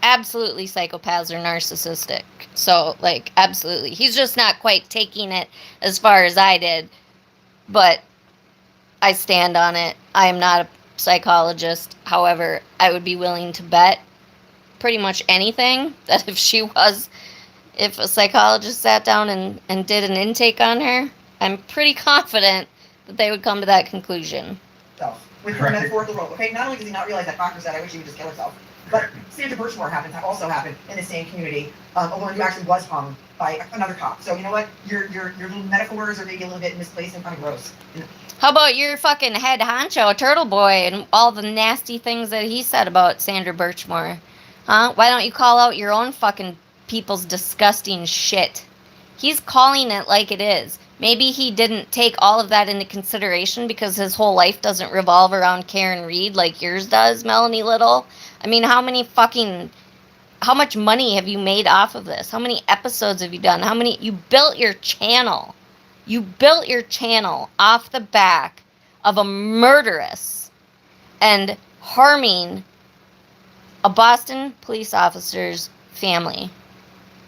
Speaker 1: absolutely psychopaths are narcissistic. So, absolutely. He's just not quite taking it as far as I did. But I stand on it. I am not a psychologist. However, I would be willing to bet pretty much anything that if a psychologist sat down and did an intake on her, I'm pretty confident that they would come to that conclusion.
Speaker 2: With her metaphorical role. Okay, not only does he not realize that doctor said, I wish he would just kill herself, but Sandra Birchmore also happened in the same community, a woman who actually was hung by another cop. So you know what? Your little metaphors are maybe a little bit misplaced and kind of gross.
Speaker 1: How about your fucking head honcho, Turtle Boy, and all the nasty things that he said about Sandra Birchmore? Huh? Why don't you call out your own fucking people's disgusting shit? He's calling it like it is. Maybe he didn't take all of that into consideration because his whole life doesn't revolve around Karen Reed like yours does, Melanie Little. I mean, how much money have you made off of this? How many episodes have you done? You built your channel. You built your channel off the back of a murderous and harming a Boston police officer's family.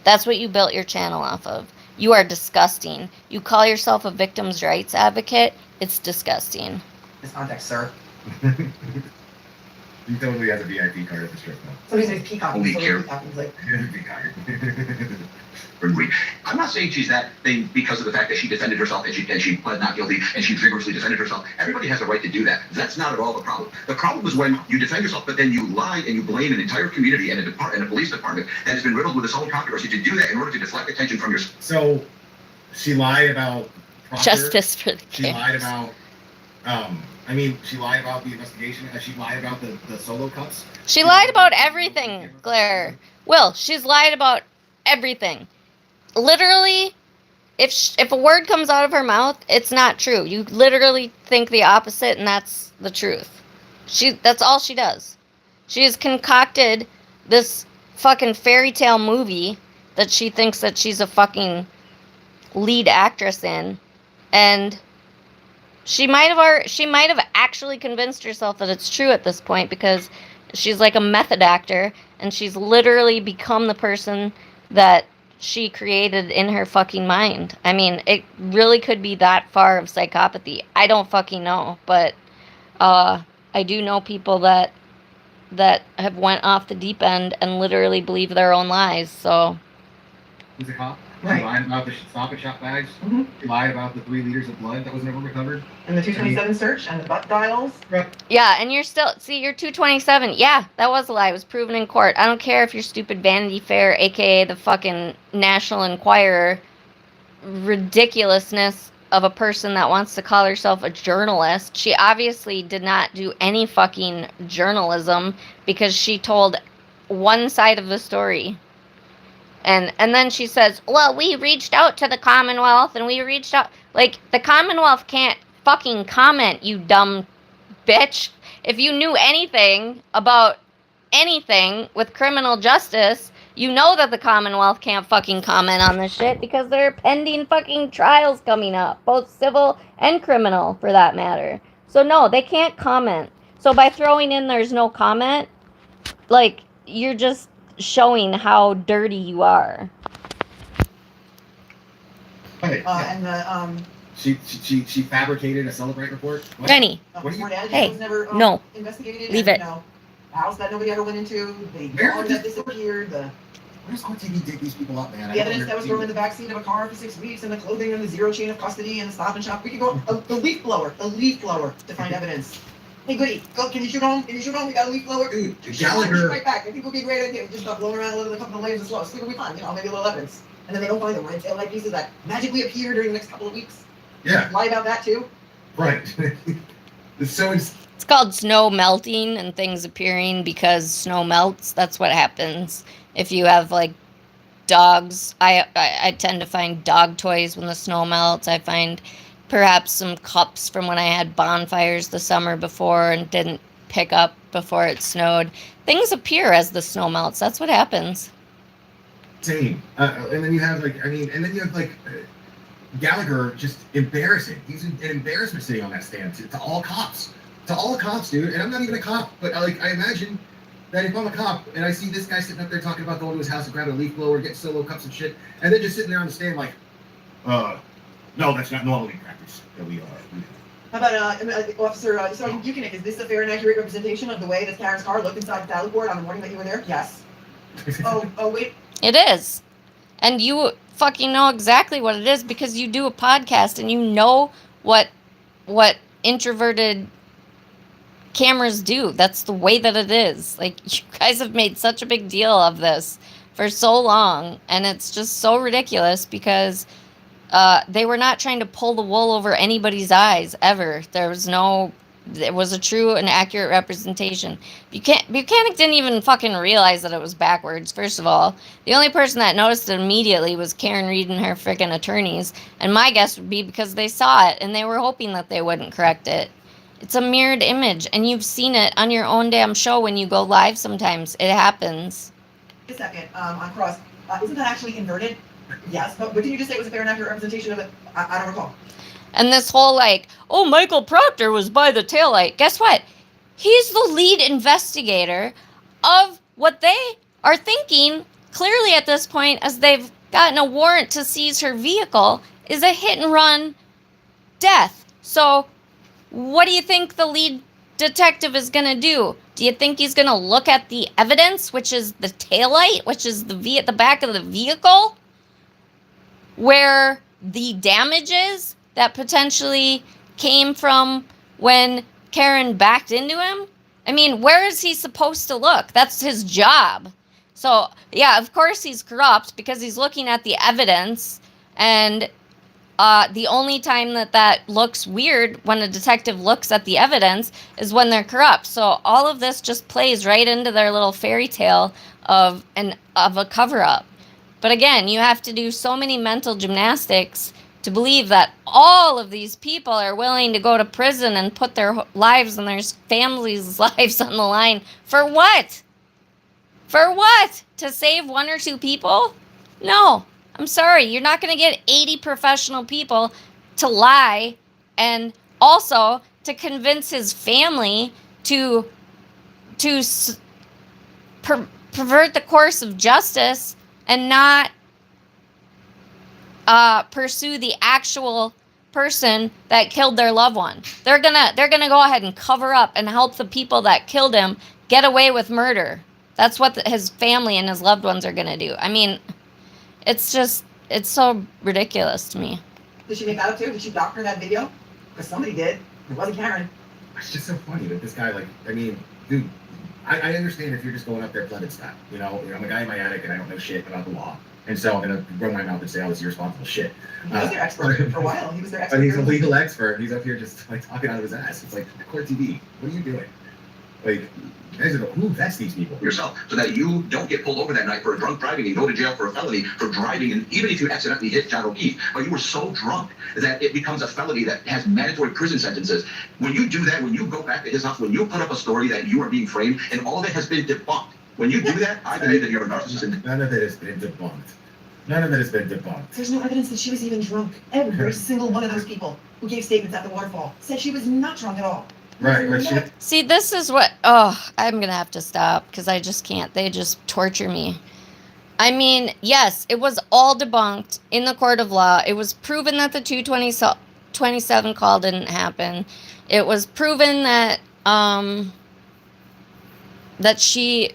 Speaker 1: That's what you built your channel off of. You are disgusting. You call yourself a victim's rights advocate. It's disgusting.
Speaker 2: This context, sir.
Speaker 3: He totally has a VIP card at the strip club.
Speaker 2: So he's peacocking.
Speaker 5: Only
Speaker 2: So
Speaker 5: care.
Speaker 2: peacocking, like,
Speaker 5: I'm not saying she's that thing because of the fact that she defended herself and she pled not guilty and she vigorously defended herself. Everybody has a right to do that. That's not at all the problem. The problem is when you defend yourself, but then you lie and you blame an entire community and a police department that has been riddled with this whole controversy to do that in order to deflect attention from your.
Speaker 3: So, she lied about Proctor.
Speaker 1: Justice for the
Speaker 3: She
Speaker 1: kids.
Speaker 3: lied about. She lied about the investigation. She lied about the solo cuts.
Speaker 1: She lied about everything, Claire. Will, she's lied about everything. Literally, if a word comes out of her mouth, it's not true. You literally think the opposite, and that's the truth. That's all she does. She has concocted this fucking fairy tale movie that she thinks that she's a fucking lead actress in, and she might have actually convinced herself that it's true at this point, because she's like a method actor, and she's literally become the person that she created in her fucking mind. I mean, it really could be that far of psychopathy. I don't fucking know, but I do know people that that have went off the deep end and literally believe their own lies. So
Speaker 3: He's a cop.
Speaker 2: Right.
Speaker 3: He lied about the Stop and Shop bags.
Speaker 2: Mhm.
Speaker 3: He lied about the 3 liters of blood that was never recovered.
Speaker 2: And the 227 search and the butt dials.
Speaker 1: yeah, and you're 227. Yeah, that was a lie. It was proven in court. I don't care if you're stupid Vanity Fair, aka the fucking National Enquirer, ridiculousness of a person that wants to call herself a journalist. She obviously did not do any fucking journalism because she told one side of the story. And then she says, well, we reached out to the Commonwealth and we reached out. Like, the Commonwealth can't fucking comment, you dumb bitch. If you knew anything about anything with criminal justice, you know that the Commonwealth can't fucking comment on this shit because there are pending fucking trials coming up, both civil and criminal for that matter. So no, they can't comment. So by throwing in there's no comment, like, you're just showing how dirty you are.
Speaker 3: Right. Yeah.
Speaker 2: And the
Speaker 3: She fabricated a Celebrate report. What?
Speaker 1: Penny,
Speaker 3: What do you-
Speaker 1: Hey,
Speaker 2: was never
Speaker 1: no.
Speaker 2: investigated.
Speaker 1: Leave
Speaker 2: and,
Speaker 1: it.
Speaker 2: You know, the house that nobody ever went into, the
Speaker 3: Where
Speaker 2: dog
Speaker 3: did
Speaker 2: that disappeared, the
Speaker 3: Where's OTV dig these people up, man?
Speaker 2: the evidence that was thrown in the backseat of a car for 6 weeks, and the clothing and the zero chain of custody and the Stop and Shop. We could go the leaf blower to find evidence. Hey, Goody, go! Can you shoot on? Can you shoot on? We got a leaf blower.
Speaker 3: Dude,
Speaker 2: Shoot
Speaker 3: Gallagher.
Speaker 2: right back. I think it would be a great idea. We just start blowing around a couple of layers of slow. See what we find. You know, maybe a little evidence. And then they don't find them. Right? Like pieces that magically appear during the next couple of weeks.
Speaker 3: Yeah,
Speaker 2: Lie about that too.
Speaker 3: right. It's so
Speaker 1: It's called snow melting and things appearing because snow melts. That's what happens if you have like dogs. I tend to find dog toys when the snow melts. I find perhaps some cups from when I had bonfires the summer before and didn't pick up before it snowed. Things appear as the snow melts. That's what happens.
Speaker 3: insane. And then you have Gallagher just embarrassing. He's an embarrassment sitting on that stand to all cops. To all cops, dude. And I'm not even a cop, but I imagine that if I'm a cop and I see this guy sitting up there talking about going to his house and grabbing a leaf blower, getting solo cups and shit, and then just sitting there on the stand like, no, that's not normally practice that we are.
Speaker 2: How about Officer Sergeant Buchanan? Is this a fair and accurate representation of the way that Karen's car looked inside the tally board on the morning that you were there? Yes. Oh wait.
Speaker 1: It is. And you fucking know exactly what it is because you do a podcast and you know what introverted cameras do. That's the way that it is. Like, you guys have made such a big deal of this for so long, and it's just so ridiculous because they were not trying to pull the wool over anybody's eyes ever. It was a true and accurate representation. Buchanan didn't even fucking realize that it was backwards, first of all. The only person that noticed it immediately was Karen Reed and her freaking attorneys. And my guess would be because they saw it and they were hoping that they wouldn't correct it. It's a mirrored image, and you've seen it on your own damn show when you go live sometimes. It happens.
Speaker 2: A second, on Cross. Isn't that actually inverted? Yes, but didn't you just say it was a fair and accurate representation of it? I don't recall.
Speaker 1: And this whole Michael Proctor was by the taillight. Guess what? He's the lead investigator of what they are thinking, clearly at this point, as they've gotten a warrant to seize her vehicle, is a hit and run death. So what do you think the lead detective is going to do? Do you think he's going to look at the evidence, which is the taillight, which is the back of the vehicle, where the damages that potentially came from when Karen backed into him? I mean, where is he supposed to look? That's his job. So, yeah, of course he's corrupt because he's looking at the evidence, and the only time that looks weird when a detective looks at the evidence is when they're corrupt. So all of this just plays right into their little fairy tale of a cover-up. But again, you have to do so many mental gymnastics to believe that all of these people are willing to go to prison and put their lives and their families' lives on the line. For what? For what? To save 1 or 2 people? No. I'm sorry. You're not going to get 80 professional people to lie and also to convince his family to pervert the course of justice and not pursue the actual person that killed their loved one. They're gonna go ahead and cover up and help the people that killed him get away with murder. That's what his family and his loved ones are going to do. I mean, it's so ridiculous to me.
Speaker 2: Did she make that up too? Did she doctor that video? Because somebody did. It wasn't Karen.
Speaker 3: It's just so funny that this guy, like, I mean, dude, I understand if you're just going up there flooded stuff. You know, I'm a guy in my attic and I don't know shit about the law. And so I'm going to run my mouth and say, oh, it's irresponsible shit.
Speaker 2: He was their expert for a while. He was their expert.
Speaker 3: But he's a legal expert. He's up here just, like, talking out of his ass. It's like, court TV, what are you doing? Like, guys are who vets these people?
Speaker 5: Yourself, so that you don't get pulled over that night for a drunk driving and go to jail for a felony for driving, and even if you accidentally hit John O'Keefe, but you were so drunk that it becomes a felony that has mandatory prison sentences. When you do that, when you go back to his house, when you put up a story that you are being framed, and all of it has been debunked, when you do that, I believe that you're a narcissist.
Speaker 3: None of it has been debunked. None of it has been debunked.
Speaker 2: There's no evidence that she was even drunk. Every single one of those people who gave statements at the waterfall said she was not drunk at all.
Speaker 3: Right, right. She,
Speaker 1: See, this is what, I'm going to have to stop because I just can't. They just torture me. I mean, yes, it was all debunked in the court of law. It was proven that the 227 call didn't happen. It was proven that, that she,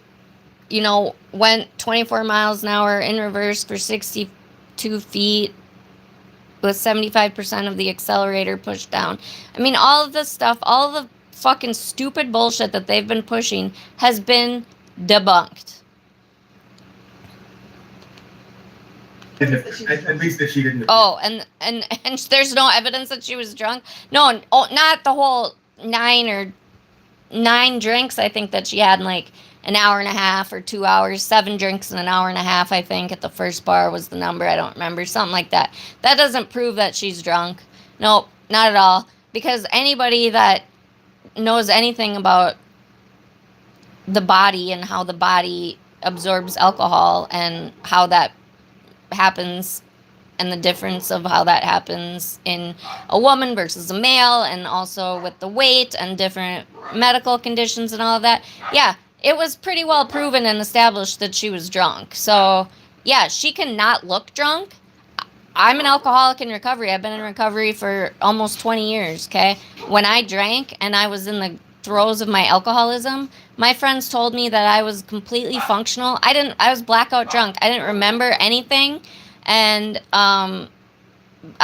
Speaker 1: you know, went 24 miles an hour in reverse for 62 feet with 75% of the accelerator pushed down. I mean, all of this stuff, all of the fucking stupid bullshit that they've been pushing has been debunked.
Speaker 3: at least that she didn't.
Speaker 1: Oh, and there's no evidence that she was drunk? No, not the whole 9 drinks, I think, that she had in like an hour and a half or 2 hours. 7 drinks in an hour and a half, I think, at the first bar was the number. I don't remember. Something like that. That doesn't prove that she's drunk. Nope, not at all. Because anybody that knows anything about the body and how the body absorbs alcohol and how that happens and the difference of how that happens in a woman versus a male, and also with the weight and different medical conditions and all of that. Yeah, it was pretty well proven and established that she was drunk. So, yeah, she cannot look drunk. I'm an alcoholic in recovery. I've been in recovery for almost 20 years, okay? When I drank and I was in the throes of my alcoholism, my friends told me that I was completely functional. I was blackout drunk. I didn't remember anything. And I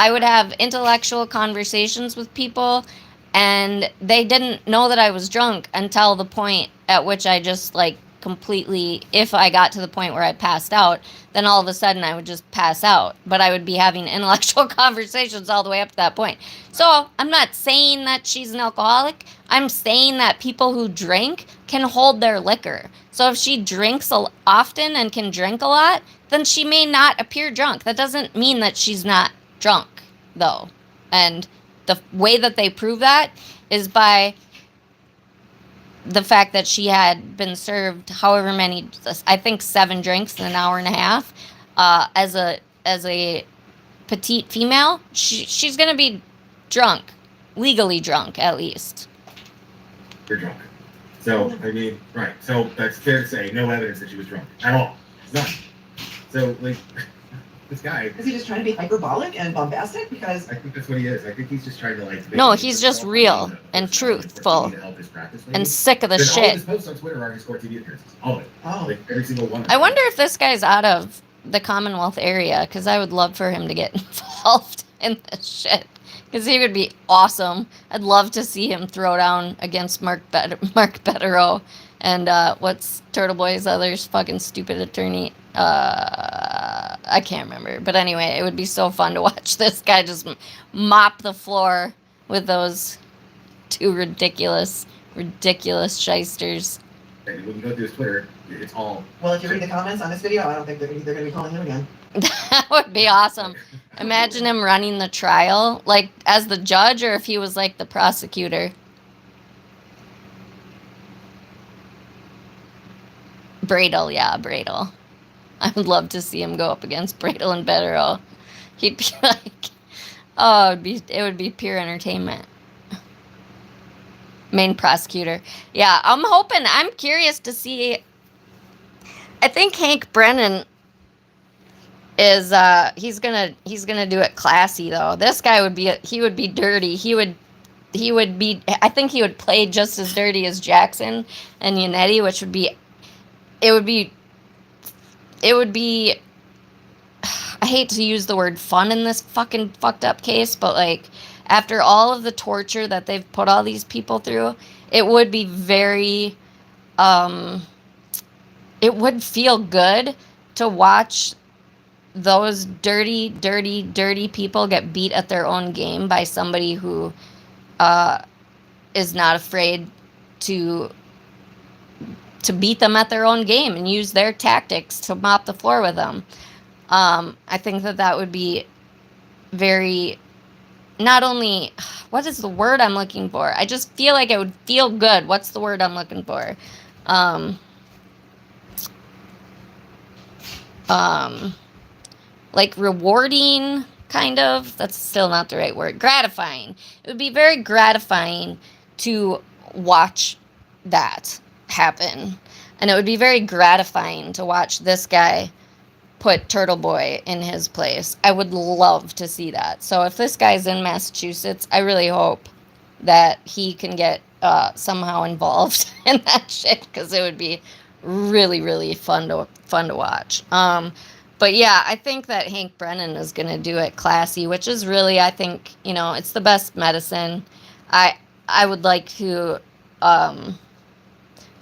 Speaker 1: would have intellectual conversations with people, and they didn't know that I was drunk until the point at which I just, like, completely, if I got to the point where I passed out, then all of a sudden I would just pass out. But I would be having intellectual conversations all the way up to that point. So I'm not saying that she's an alcoholic. I'm saying that people who drink can hold their liquor. So if she drinks often and can drink a lot, then she may not appear drunk. That doesn't mean that she's not drunk, though. And the way that they prove that is by the fact that she had been served however many, I think 7 drinks in an hour and a half. As a petite female, she's going to be drunk, legally drunk at least.
Speaker 3: You're drunk. So, I mean, right. So that's fair to say, no evidence that she was drunk at all. None. So, like, this guy.
Speaker 2: Is he just trying to be hyperbolic and bombastic? Because
Speaker 3: I think that's what he is. I think he's just trying to, like.
Speaker 1: No, he's just real and truthful and sick of the shit.
Speaker 3: All of his posts on Twitter are his court TV appearances. All of it.
Speaker 2: Oh.
Speaker 3: Like, every single one.
Speaker 1: I wonder if this guy's out of the Commonwealth area, because I would love for him to get involved in this shit. Because he would be awesome. I'd love to see him throw down against Mark Betterow and what's Turtle Boy's other's fucking stupid attorney. I can't remember. But anyway, it would be so fun to watch this guy just mop the floor with those 2 ridiculous shysters.
Speaker 3: And when you go through his Twitter, it's all.
Speaker 2: Well, if you read the comments on this video, I don't think they're going to be calling him again.
Speaker 1: That would be awesome. Imagine him running the trial, like, as the judge, or if he was, like, the prosecutor. Bradel, yeah, Bradel. I would love to see him go up against Bradel and Betterow. He'd be like, oh, it would be pure entertainment. Main prosecutor. Yeah, I'm curious to see. I think Hank Brennan is he's gonna do it classy though. This guy would be dirty. He would I think he would play just as dirty as Jackson and Yannetti, which would be, it would be, I hate to use the word fun in this fucking fucked up case, but like, after all of the torture that they've put all these people through, it would be very, it would feel good to watch those dirty, dirty, dirty people get beat at their own game by somebody who is not afraid to beat them at their own game and use their tactics to mop the floor with them. I think that would be very, not only, what is the word I'm looking for? I just feel like it would feel good. What's the word I'm looking for? Like rewarding, kind of. That's still not the right word. Gratifying. It would be very gratifying to watch that happen. And it would be very gratifying to watch this guy put Turtle Boy in his place. I would love to see that. So if this guy's in Massachusetts, I really hope that he can get somehow involved in that shit, because it would be really, really fun to watch. But yeah, I think that Hank Brennan is going to do it classy, which is really, I think, it's the best medicine. I would like to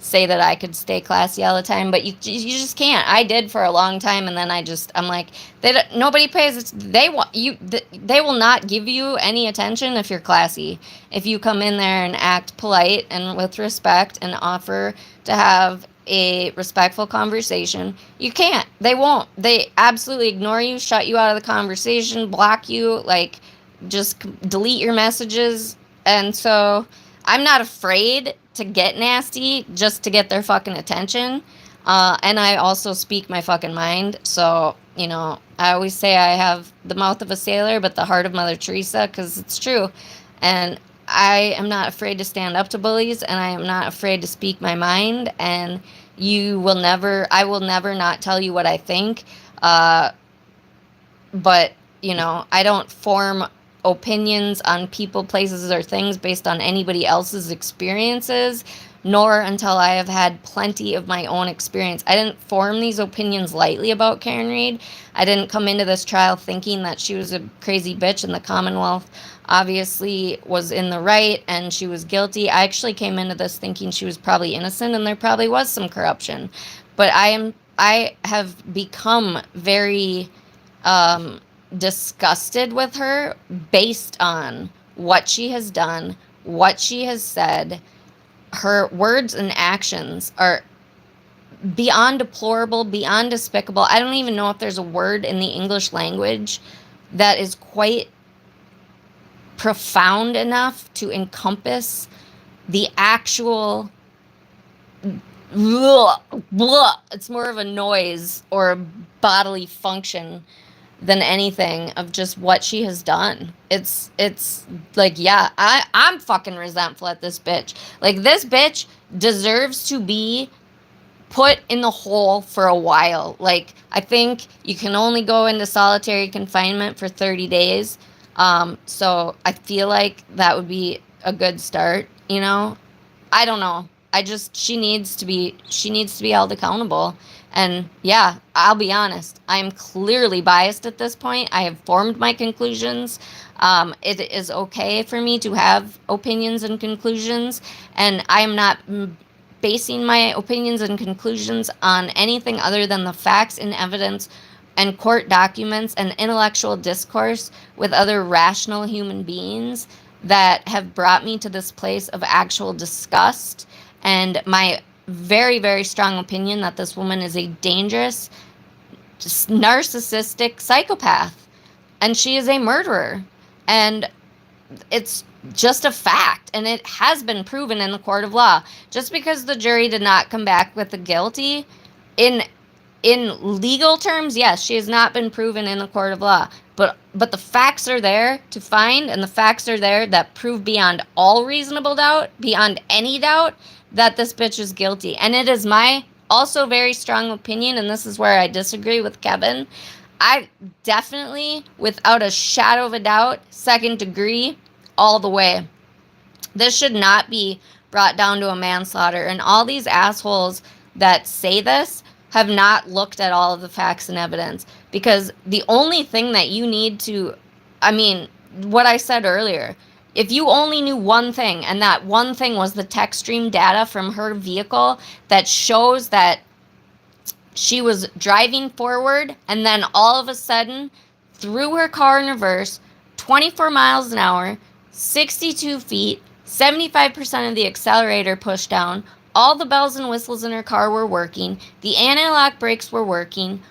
Speaker 1: say that I could stay classy all the time, but you just can't. I did for a long time, and then I'm like, nobody pays. They will not give you any attention if you're classy. If you come in there and act polite and with respect and offer to have a respectful conversation, you can't. They won't. They absolutely ignore you, shut you out of the conversation, block you, like just delete your messages. And so I'm not afraid to get nasty just to get their fucking attention. And I also speak my fucking mind. So, I always say I have the mouth of a sailor, but the heart of Mother Teresa, because it's true. And I am not afraid to stand up to bullies, and I am not afraid to speak my mind. And I will never not tell you what I think. But, I don't form opinions on people, places, or things based on anybody else's experiences, nor until I have had plenty of my own experience. I didn't form these opinions lightly about Karen Read. I didn't come into this trial thinking that she was a crazy bitch and the Commonwealth obviously was in the right and she was guilty. I actually came into this thinking she was probably innocent and there probably was some corruption. But I have become very disgusted with her based on what she has done, what she has said. Her words and actions are beyond deplorable, beyond despicable. I don't even know if there's a word in the English language that is quite profound enough to encompass the actual it's more of a noise or a bodily function than anything of just what she has done. It's like, yeah, I'm fucking resentful at this bitch. Like, this bitch deserves to be put in the hole for a while. Like, I think you can only go into solitary confinement for 30 days. So I feel like that would be a good start, I don't know. She needs to be held accountable. And yeah, I'll be honest, I'm clearly biased at this point. I have formed my conclusions. It is okay for me to have opinions and conclusions, and I'm not basing my opinions and conclusions on anything other than the facts and evidence and court documents and intellectual discourse with other rational human beings that have brought me to this place of actual disgust, and my very, very strong opinion that this woman is a dangerous, just narcissistic psychopath, and she is a murderer, and it's just a fact, and it has been proven in the court of law. Just because the jury did not come back with the guilty, in legal terms, yes, she has not been proven in the court of law, but the facts are there to find, and the facts are there that prove beyond all reasonable doubt, beyond any doubt, that this bitch is guilty. And it is my also very strong opinion, and this is where I disagree with Kevin. I definitely, without a shadow of a doubt, second degree all the way. This should not be brought down to a manslaughter. And all these assholes that say this have not looked at all of the facts and evidence. Because the only thing that you need to, I mean, what I said earlier, if you only knew one thing, and that one thing was the tech stream data from her vehicle that shows that she was driving forward and then all of a sudden threw her car in reverse, 24 miles an hour, 62 feet, 75% of the accelerator pushed down, all the bells and whistles in her car were working, the anti-lock brakes were working,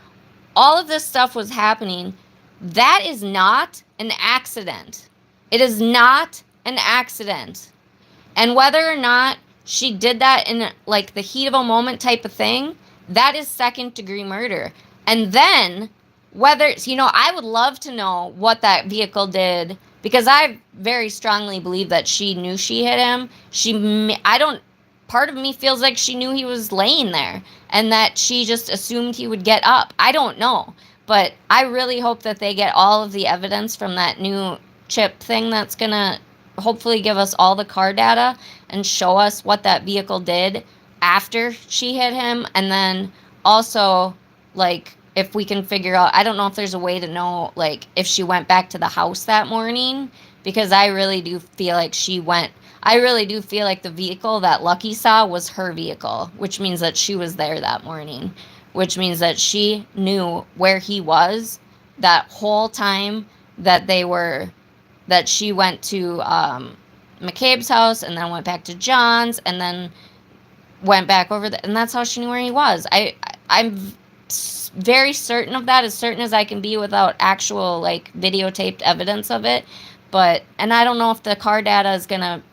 Speaker 1: all of this stuff was happening. That is not an accident. It is not an accident. And whether or not she did that in like the heat of a moment type of thing, that is second degree murder. And then whether, I would love to know what that vehicle did, because I very strongly believe that she knew she hit him. Part of me feels like she knew he was laying there and that she just assumed he would get up. I don't know. But I really hope that they get all of the evidence from that new chip thing that's going to hopefully give us all the car data and show us what that vehicle did after she hit him. And then also, like, if we can figure out, I don't know if there's a way to know, like, if she went back to the house that morning, because I really do feel like the vehicle that Lucky saw was her vehicle, which means that she was there that morning, which means that she knew where he was that whole time that she went to McCabe's house and then went back to John's and then went back over and that's how she knew where he was. I'm very certain of that, as certain as I can be without actual, like, videotaped evidence of it. And I don't know if the car data is going to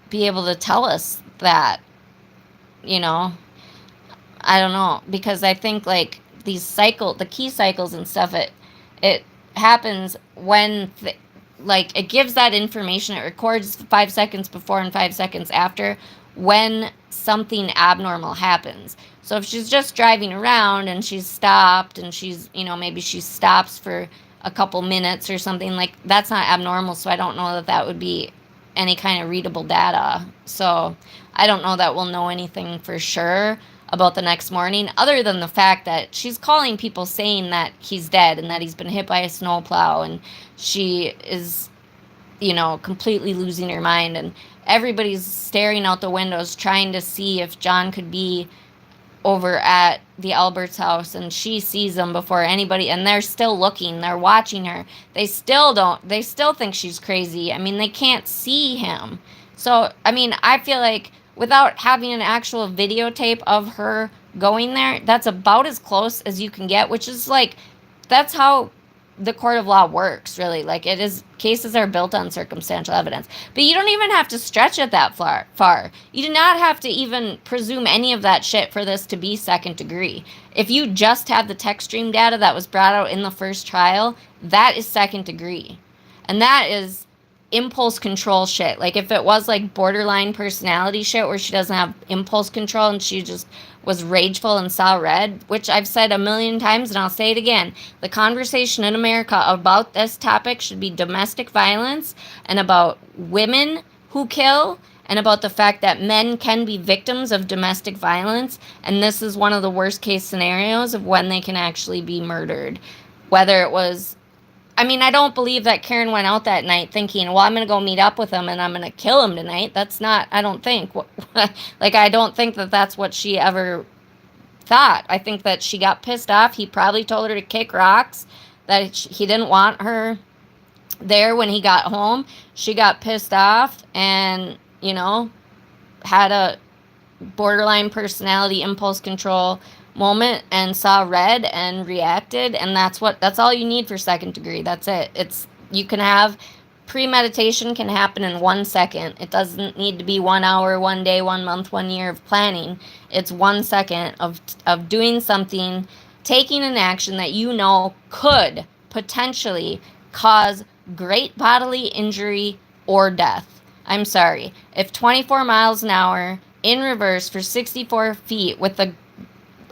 Speaker 1: be able to tell us that, I don't know, because I think, like, the key cycles and stuff, it happens when, it gives that information, it records 5 seconds before and 5 seconds after when something abnormal happens. So if she's just driving around and she's stopped and she's, maybe she stops for a couple minutes or something, like, that's not abnormal, so I don't know that would be any kind of readable data. So I don't know that we'll know anything for sure about the next morning, other than the fact that she's calling people saying that he's dead and that he's been hit by a snowplow, and she is, completely losing her mind, and everybody's staring out the windows trying to see if John could be over at the Albert's house, and she sees them before anybody, and they're still looking, they're watching her. They still think she's crazy. I mean, they can't see him. So, I mean, I feel like without having an actual videotape of her going there, that's about as close as you can get, which is like, that's how the court of law works, really. Like, it is, cases are built on circumstantial evidence. But you don't even have to stretch it that far. You do not have to even presume any of that shit for this to be second degree. If you just have the tech stream data that was brought out in the first trial, that is second degree. And that is impulse control shit. Like, if it was like borderline personality shit where she doesn't have impulse control and she just was rageful and saw red, which I've said a million times and I'll say it again, the conversation in America about this topic should be domestic violence and about women who kill and about the fact that men can be victims of domestic violence, and this is one of the worst case scenarios of when they can actually be murdered. Whether it was, I mean, I don't believe that Karen went out that night thinking, well, I'm going to go meet up with him and I'm going to kill him tonight. That's not, I don't think. Like, I don't think that that's what she ever thought. I think that she got pissed off. He probably told her to kick rocks, that he didn't want her there when he got home. She got pissed off and, had a borderline personality impulse control moment and saw red and reacted, and that's all you need for second degree. That's it. You can have premeditation can happen in 1 second. It doesn't need to be 1 hour, 1 day, 1 month, 1 year of planning. It's 1 second of doing something, taking an action that could potentially cause great bodily injury or death. I'm sorry. If 24 miles an hour in reverse for 64 feet with the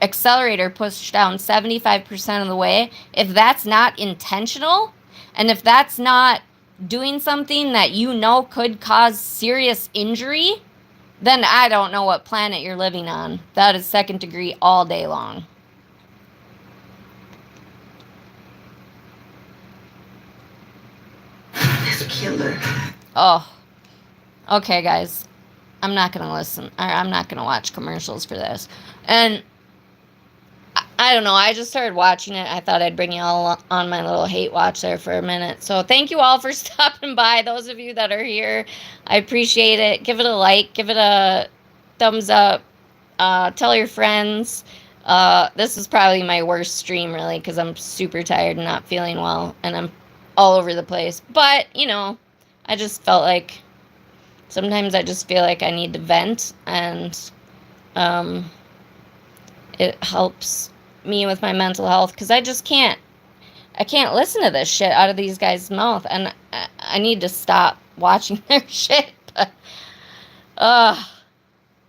Speaker 1: accelerator pushed down 75% of the way, if that's not intentional, and if that's not doing something that you know could cause serious injury, then I don't know what planet you're living on. That is second degree all day long.
Speaker 2: This killer.
Speaker 1: Oh, okay, guys. I'm not going to listen. I'm not going to watch commercials for this. And I don't know. I just started watching it. I thought I'd bring you all on my little hate watch there for a minute. So thank you all for stopping by. Those of you that are here, I appreciate it. Give it a like. Give it a thumbs up. Tell your friends. This is probably my worst stream, really, because I'm super tired and not feeling well. And I'm all over the place. But, you know, I just felt like sometimes I just feel like I need to vent. And it helps me with my mental health, because I can't listen to this shit out of these guys' mouth, and I need to stop watching their shit. But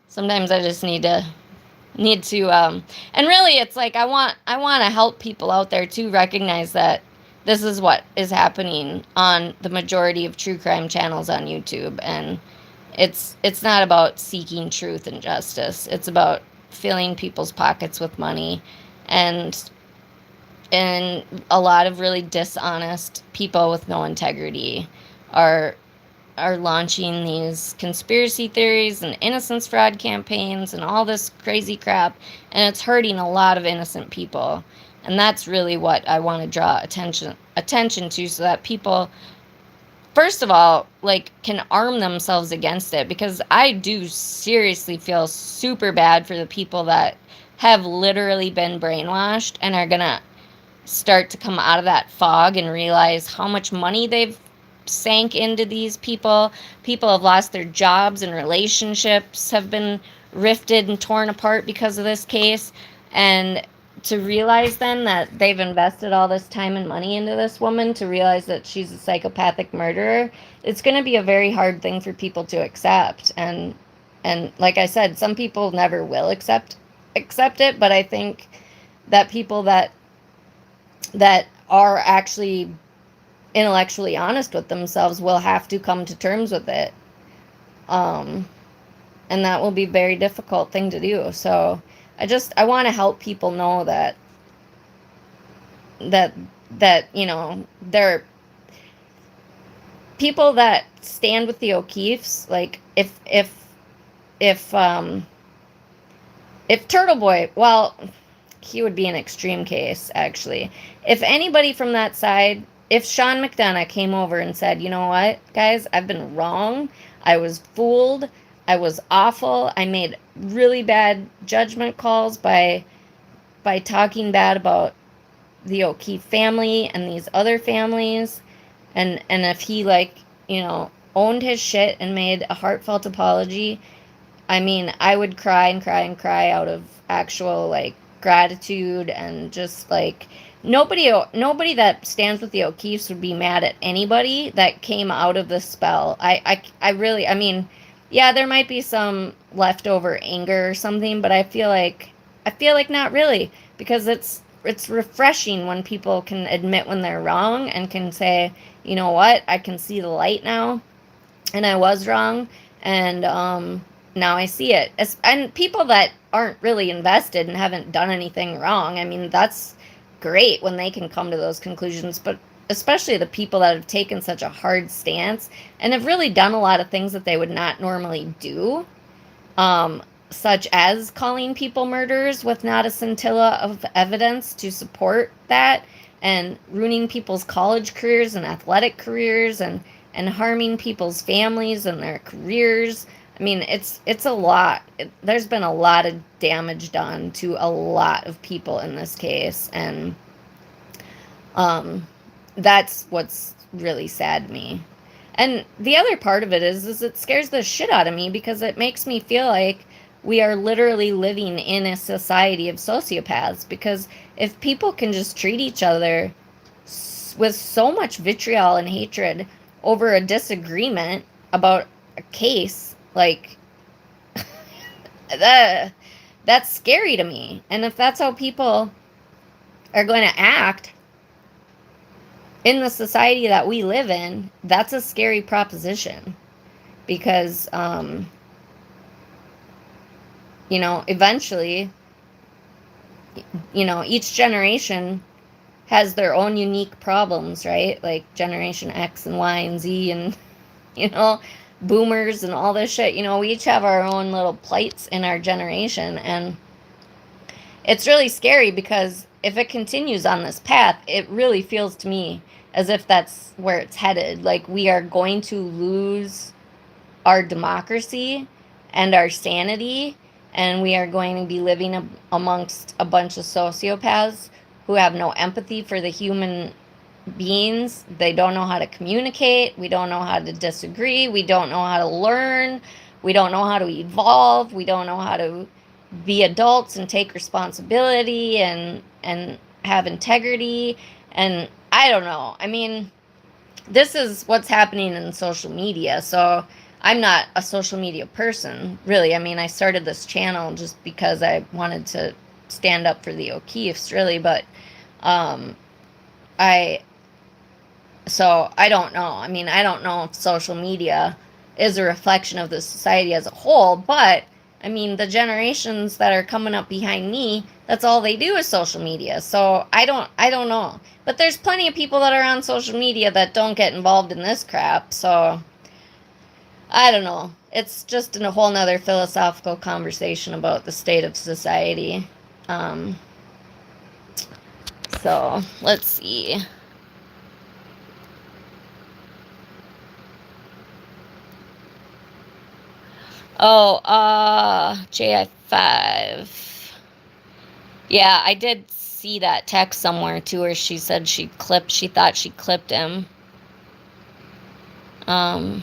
Speaker 1: sometimes I just need to and really it's like I want to help people out there to recognize that this is what is happening on the majority of true crime channels on YouTube, and it's not about seeking truth and justice. It's about filling people's pockets with money, and a lot of really dishonest people with no integrity are launching these conspiracy theories and innocence fraud campaigns and all this crazy crap, and it's hurting a lot of innocent people. And that's really what I want to draw attention to, so that people, first of all, like, can arm themselves against it, because I do seriously feel super bad for the people that have literally been brainwashed and are gonna start to come out of that fog and realize how much money they've sank into these people. People have lost their jobs, and relationships have been rifted and torn apart because of this case. And to realize then that they've invested all this time and money into this woman, to realize that she's a psychopathic murderer, it's going to be a very hard thing for people to accept. And like I said, some people never will accept it, but I think that people that are actually intellectually honest with themselves will have to come to terms with it. And that will be a very difficult thing to do. So I want to help people know that you know, there are people that stand with the O'Keefes. Like, if Turtle Boy, well, he would be an extreme case, actually. If anybody from that side, if Sean McDonough came over and said, you know what, guys, I've been wrong, I was fooled, I was awful, I made really bad judgment calls by talking bad about the O'Keefe family and these other families, and if he, like, you know, owned his shit and made a heartfelt apology, I mean, I would cry and cry and cry out of actual, like, gratitude, and just, like, nobody that stands with the O'Keefes would be mad at anybody that came out of this spell. I really, I mean, yeah, there might be some leftover anger or something, but I feel like not really, because it's refreshing when people can admit when they're wrong and can say, you know what, I can see the light now, and I was wrong, and now I see it. And people that aren't really invested and haven't done anything wrong, I mean, that's great when they can come to those conclusions, but especially the people that have taken such a hard stance and have really done a lot of things that they would not normally do, such as calling people murderers with not a scintilla of evidence to support that, and ruining people's college careers and athletic careers, and harming people's families and their careers. I mean, it's a lot. There's been a lot of damage done to a lot of people in this case, and that's what's really sad to me. And the other part of it is it scares the shit out of me, because it makes me feel like we are literally living in a society of sociopaths. Because if people can just treat each other with so much vitriol and hatred over a disagreement about a case, like, that's scary to me. And if that's how people are going to act, in the society that we live in, that's a scary proposition because, you know, eventually, you know, each generation has their own unique problems, right? Like Generation X and Y and Z and, you know, boomers and all this shit. You know, we each have our own little plights in our generation. And it's really scary because if it continues on this path, it really feels to me as if that's where it's headed. Like we are going to lose our democracy and our sanity, and we are going to be living amongst a bunch of sociopaths who have no empathy for the human beings. They don't know how to communicate. We don't know how to disagree. We don't know how to learn. We don't know how to evolve. We don't know how to be adults and take responsibility and have integrity. And I don't know. I mean, this is what's happening in social media. So I'm not a social media person, really. I mean, I started this channel just because I wanted to stand up for the O'Keeffes, really. But so I don't know. I mean, I don't know if social media is a reflection of the society as a whole, but I mean, the generations that are coming up behind me, that's all they do is social media. So I don't know. But there's plenty of people that are on social media that don't get involved in this crap. So I don't know. It's just a whole nother philosophical conversation about the state of society. So let's see. Oh, JI5. Yeah, I did see that text somewhere too where she said she thought she clipped him. I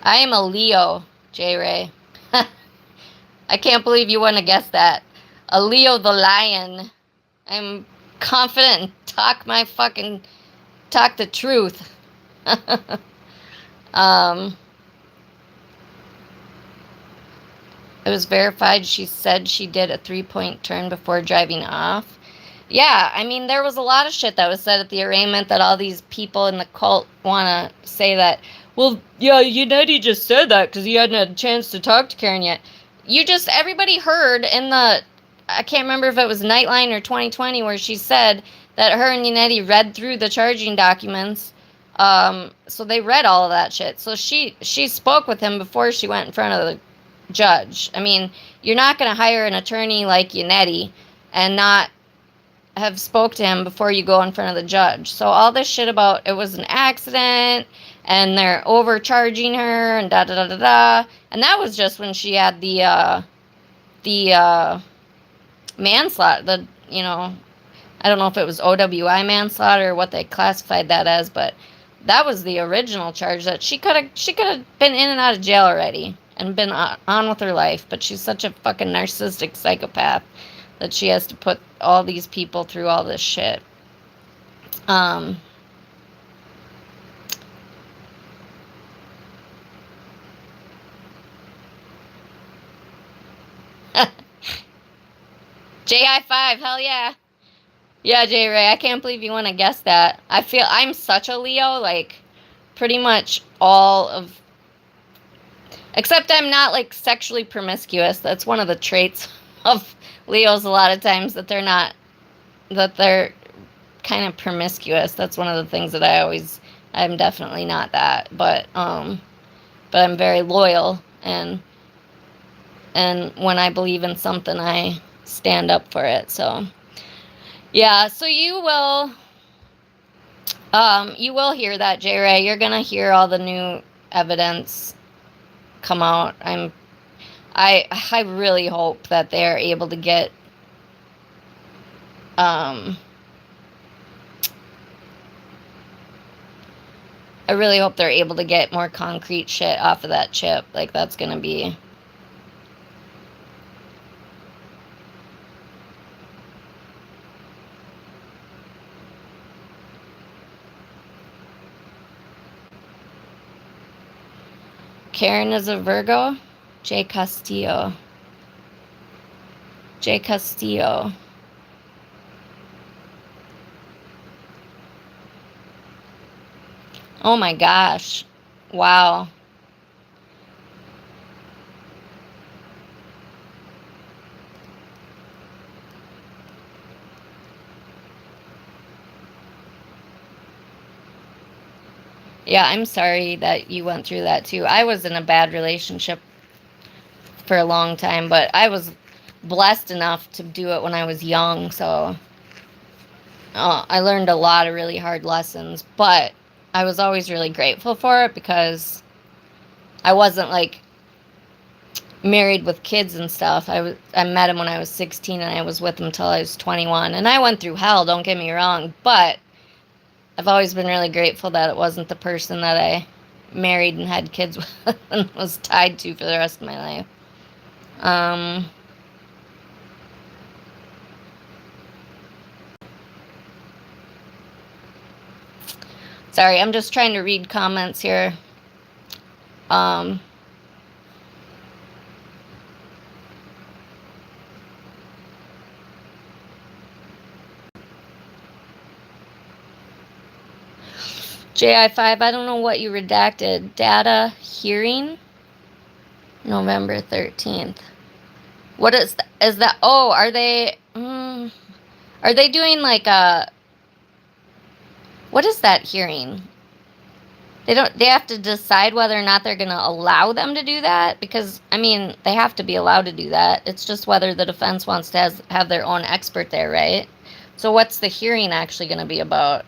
Speaker 1: am a Leo, J Ray. I can't believe you wouldn't have guessed that. A Leo the lion. I'm confident and talk the truth. It was verified she said she did a 3-point turn before driving off. Yeah, I mean, there was a lot of shit that was said at the arraignment that all these people in the cult want to say that, well, yeah, Yannetti just said that because he hadn't had a chance to talk to Karen yet. Everybody heard in the, I can't remember if it was Nightline or 2020 where she said that her and Yannetti read through the charging documents. So they read all of that shit. So she spoke with him before she went in front of the judge. I mean, you're not going to hire an attorney like Yannetti and not have spoke to him before you go in front of the judge. So all this shit about it was an accident and they're overcharging her and da da da da da. And that was just when she had the manslaughter. I don't know if it was OWI manslaughter or what they classified that as, but that was the original charge that she could have been in and out of jail already and been on with her life. But she's such a fucking narcissistic psychopath that she has to put all these people through all this shit. JI5, hell yeah. Yeah, J Ray, I can't believe you want to guess that. I feel I'm such a Leo, like pretty much all of, except I'm not like sexually promiscuous. That's one of the traits of Leos a lot of times, that they're kind of promiscuous. That's one of the things that I'm definitely not that, but I'm very loyal, and when I believe in something, I stand up for it. So yeah, so you will hear that, J Ray. You're gonna hear all the new evidence come out. I really hope that they're able to get I really hope they're able to get more concrete shit off of that chip. Like, that's gonna be Karen is a Virgo. Jay Castillo. Jay Castillo. Oh my gosh. Wow. Yeah, I'm sorry that you went through that too. I was in a bad relationship for a long time, but I was blessed enough to do it when I was young, so I learned a lot of really hard lessons, but I was always really grateful for it because I wasn't like married with kids and stuff. I met him when I was 16 and I was with him till I was 21, and I went through hell, don't get me wrong, but I've always been really grateful that it wasn't the person that I married and had kids with and was tied to for the rest of my life. Sorry, I'm just trying to read comments here. JI5, I don't know what you redacted. Data hearing? November 13th. What is that? Oh, are they doing like a, what is that hearing? They have to decide whether or not they're going to allow them to do that, because I mean, they have to be allowed to do that. It's just whether the defense wants to have their own expert there, right? So what's the hearing actually going to be about?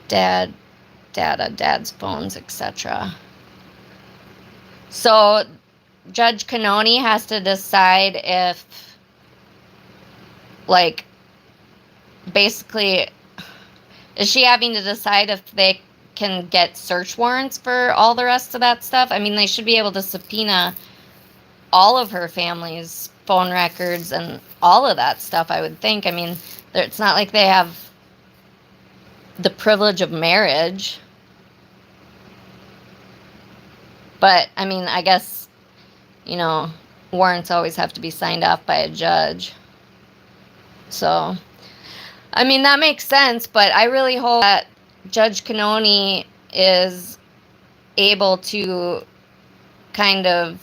Speaker 1: Dad's phones, etc. So Judge Canoni has to decide if, like, basically, is she having to decide if they can get search warrants for all the rest of that stuff? I mean, they should be able to subpoena all of her family's phone records and all of that stuff, I would think. I mean, it's not like they have the privilege of marriage. But, I mean, I guess, you know, warrants always have to be signed off by a judge. So, I mean, that makes sense, but I really hope that Judge Canoni is able to kind of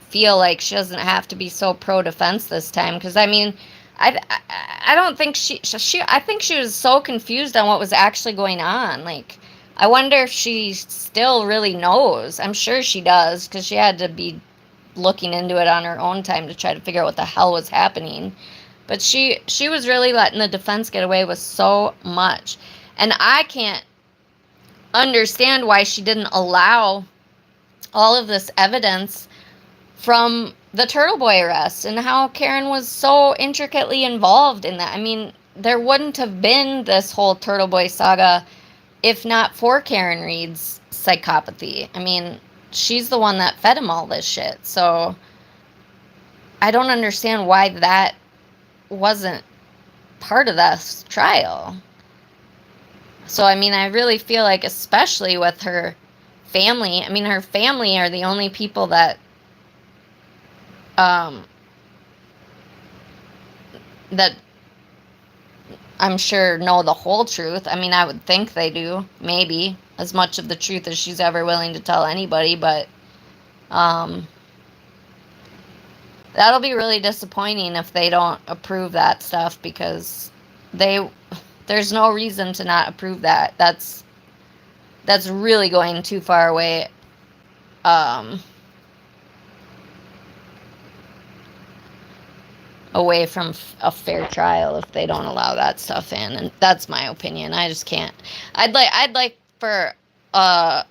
Speaker 1: feel like she doesn't have to be so pro-defense this time. Because, I mean, I don't think I think she was so confused on what was actually going on. Like, I wonder if she still really knows. I'm sure she does, because she had to be looking into it on her own time to try to figure out what the hell was happening. But she was really letting the defense get away with so much. And I can't understand why she didn't allow all of this evidence from the Turtle Boy arrest and how Karen was so intricately involved in that. I mean, there wouldn't have been this whole Turtle Boy saga if not for Karen Reed's psychopathy. I mean, she's the one that fed him all this shit. So I don't understand why that wasn't part of this trial. So, I mean, I really feel like, especially with her family, I mean, her family are the only people that that I'm sure know the whole truth. I mean, I would think they do, maybe, as much of the truth as she's ever willing to tell anybody, but that'll be really disappointing if they don't approve that stuff, because there's no reason to not approve that. That's really going too far away. Away from a fair trial if they don't allow that stuff in, and that's my opinion. I just can't. I'd like for a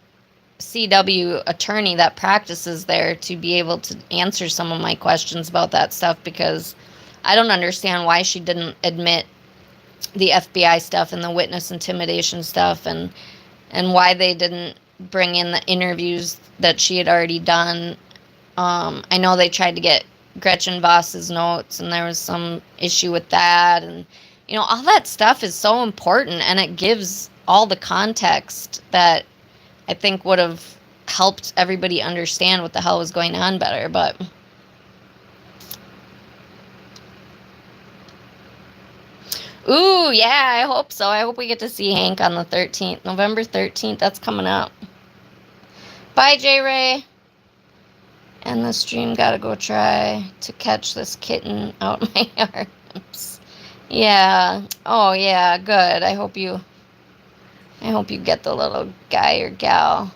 Speaker 1: CW attorney that practices there to be able to answer some of my questions about that stuff, because I don't understand why she didn't admit the FBI stuff and the witness intimidation stuff, and why they didn't bring in the interviews that she had already done. I know they tried to get Gretchen Voss's notes, and there was some issue with that, and all that stuff is so important, and it gives all the context that I think would have helped everybody understand what the hell was going on better. But ooh, yeah, I hope so. I hope we get to see Hank on the 13th, November 13th. That's coming up. Bye, J Ray. And the stream, gotta go try to catch this kitten out my arms. Yeah. Oh yeah, good. I hope you get the little guy or gal.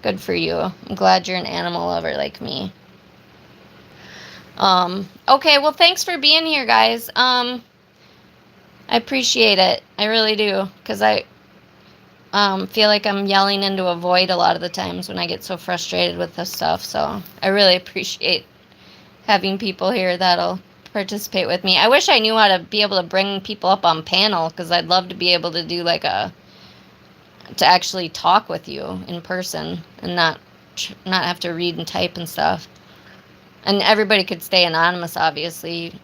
Speaker 1: Good for you. I'm glad you're an animal lover like me. Okay, well thanks for being here, guys. I appreciate it. I really do, because I feel like I'm yelling into a void a lot of the times when I get so frustrated with this stuff. So I really appreciate having people here that'll participate with me. I wish I knew how to be able to bring people up on panel, because I'd love to be able to do to actually talk with you in person and not have to read and type and stuff. And everybody could stay anonymous, obviously,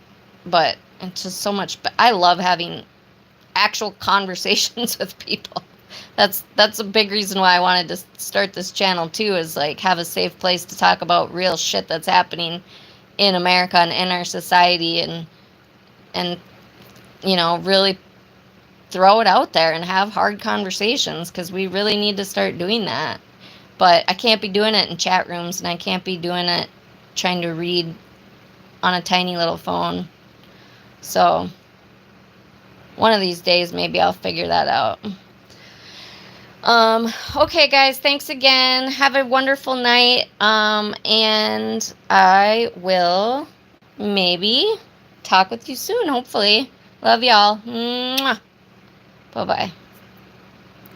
Speaker 1: but it's just so much. But I love having actual conversations with people. That's a big reason why I wanted to start this channel too, is have a safe place to talk about real shit that's happening in America and in our society, and really throw it out there and have hard conversations, because we really need to start doing that. But I can't be doing it in chat rooms, and I can't be doing it trying to read on a tiny little phone. So one of these days maybe I'll figure that out. Okay guys, thanks again. Have a wonderful night. And I will maybe talk with you soon, hopefully. Love y'all. Mwah. Bye-bye.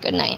Speaker 1: Good night.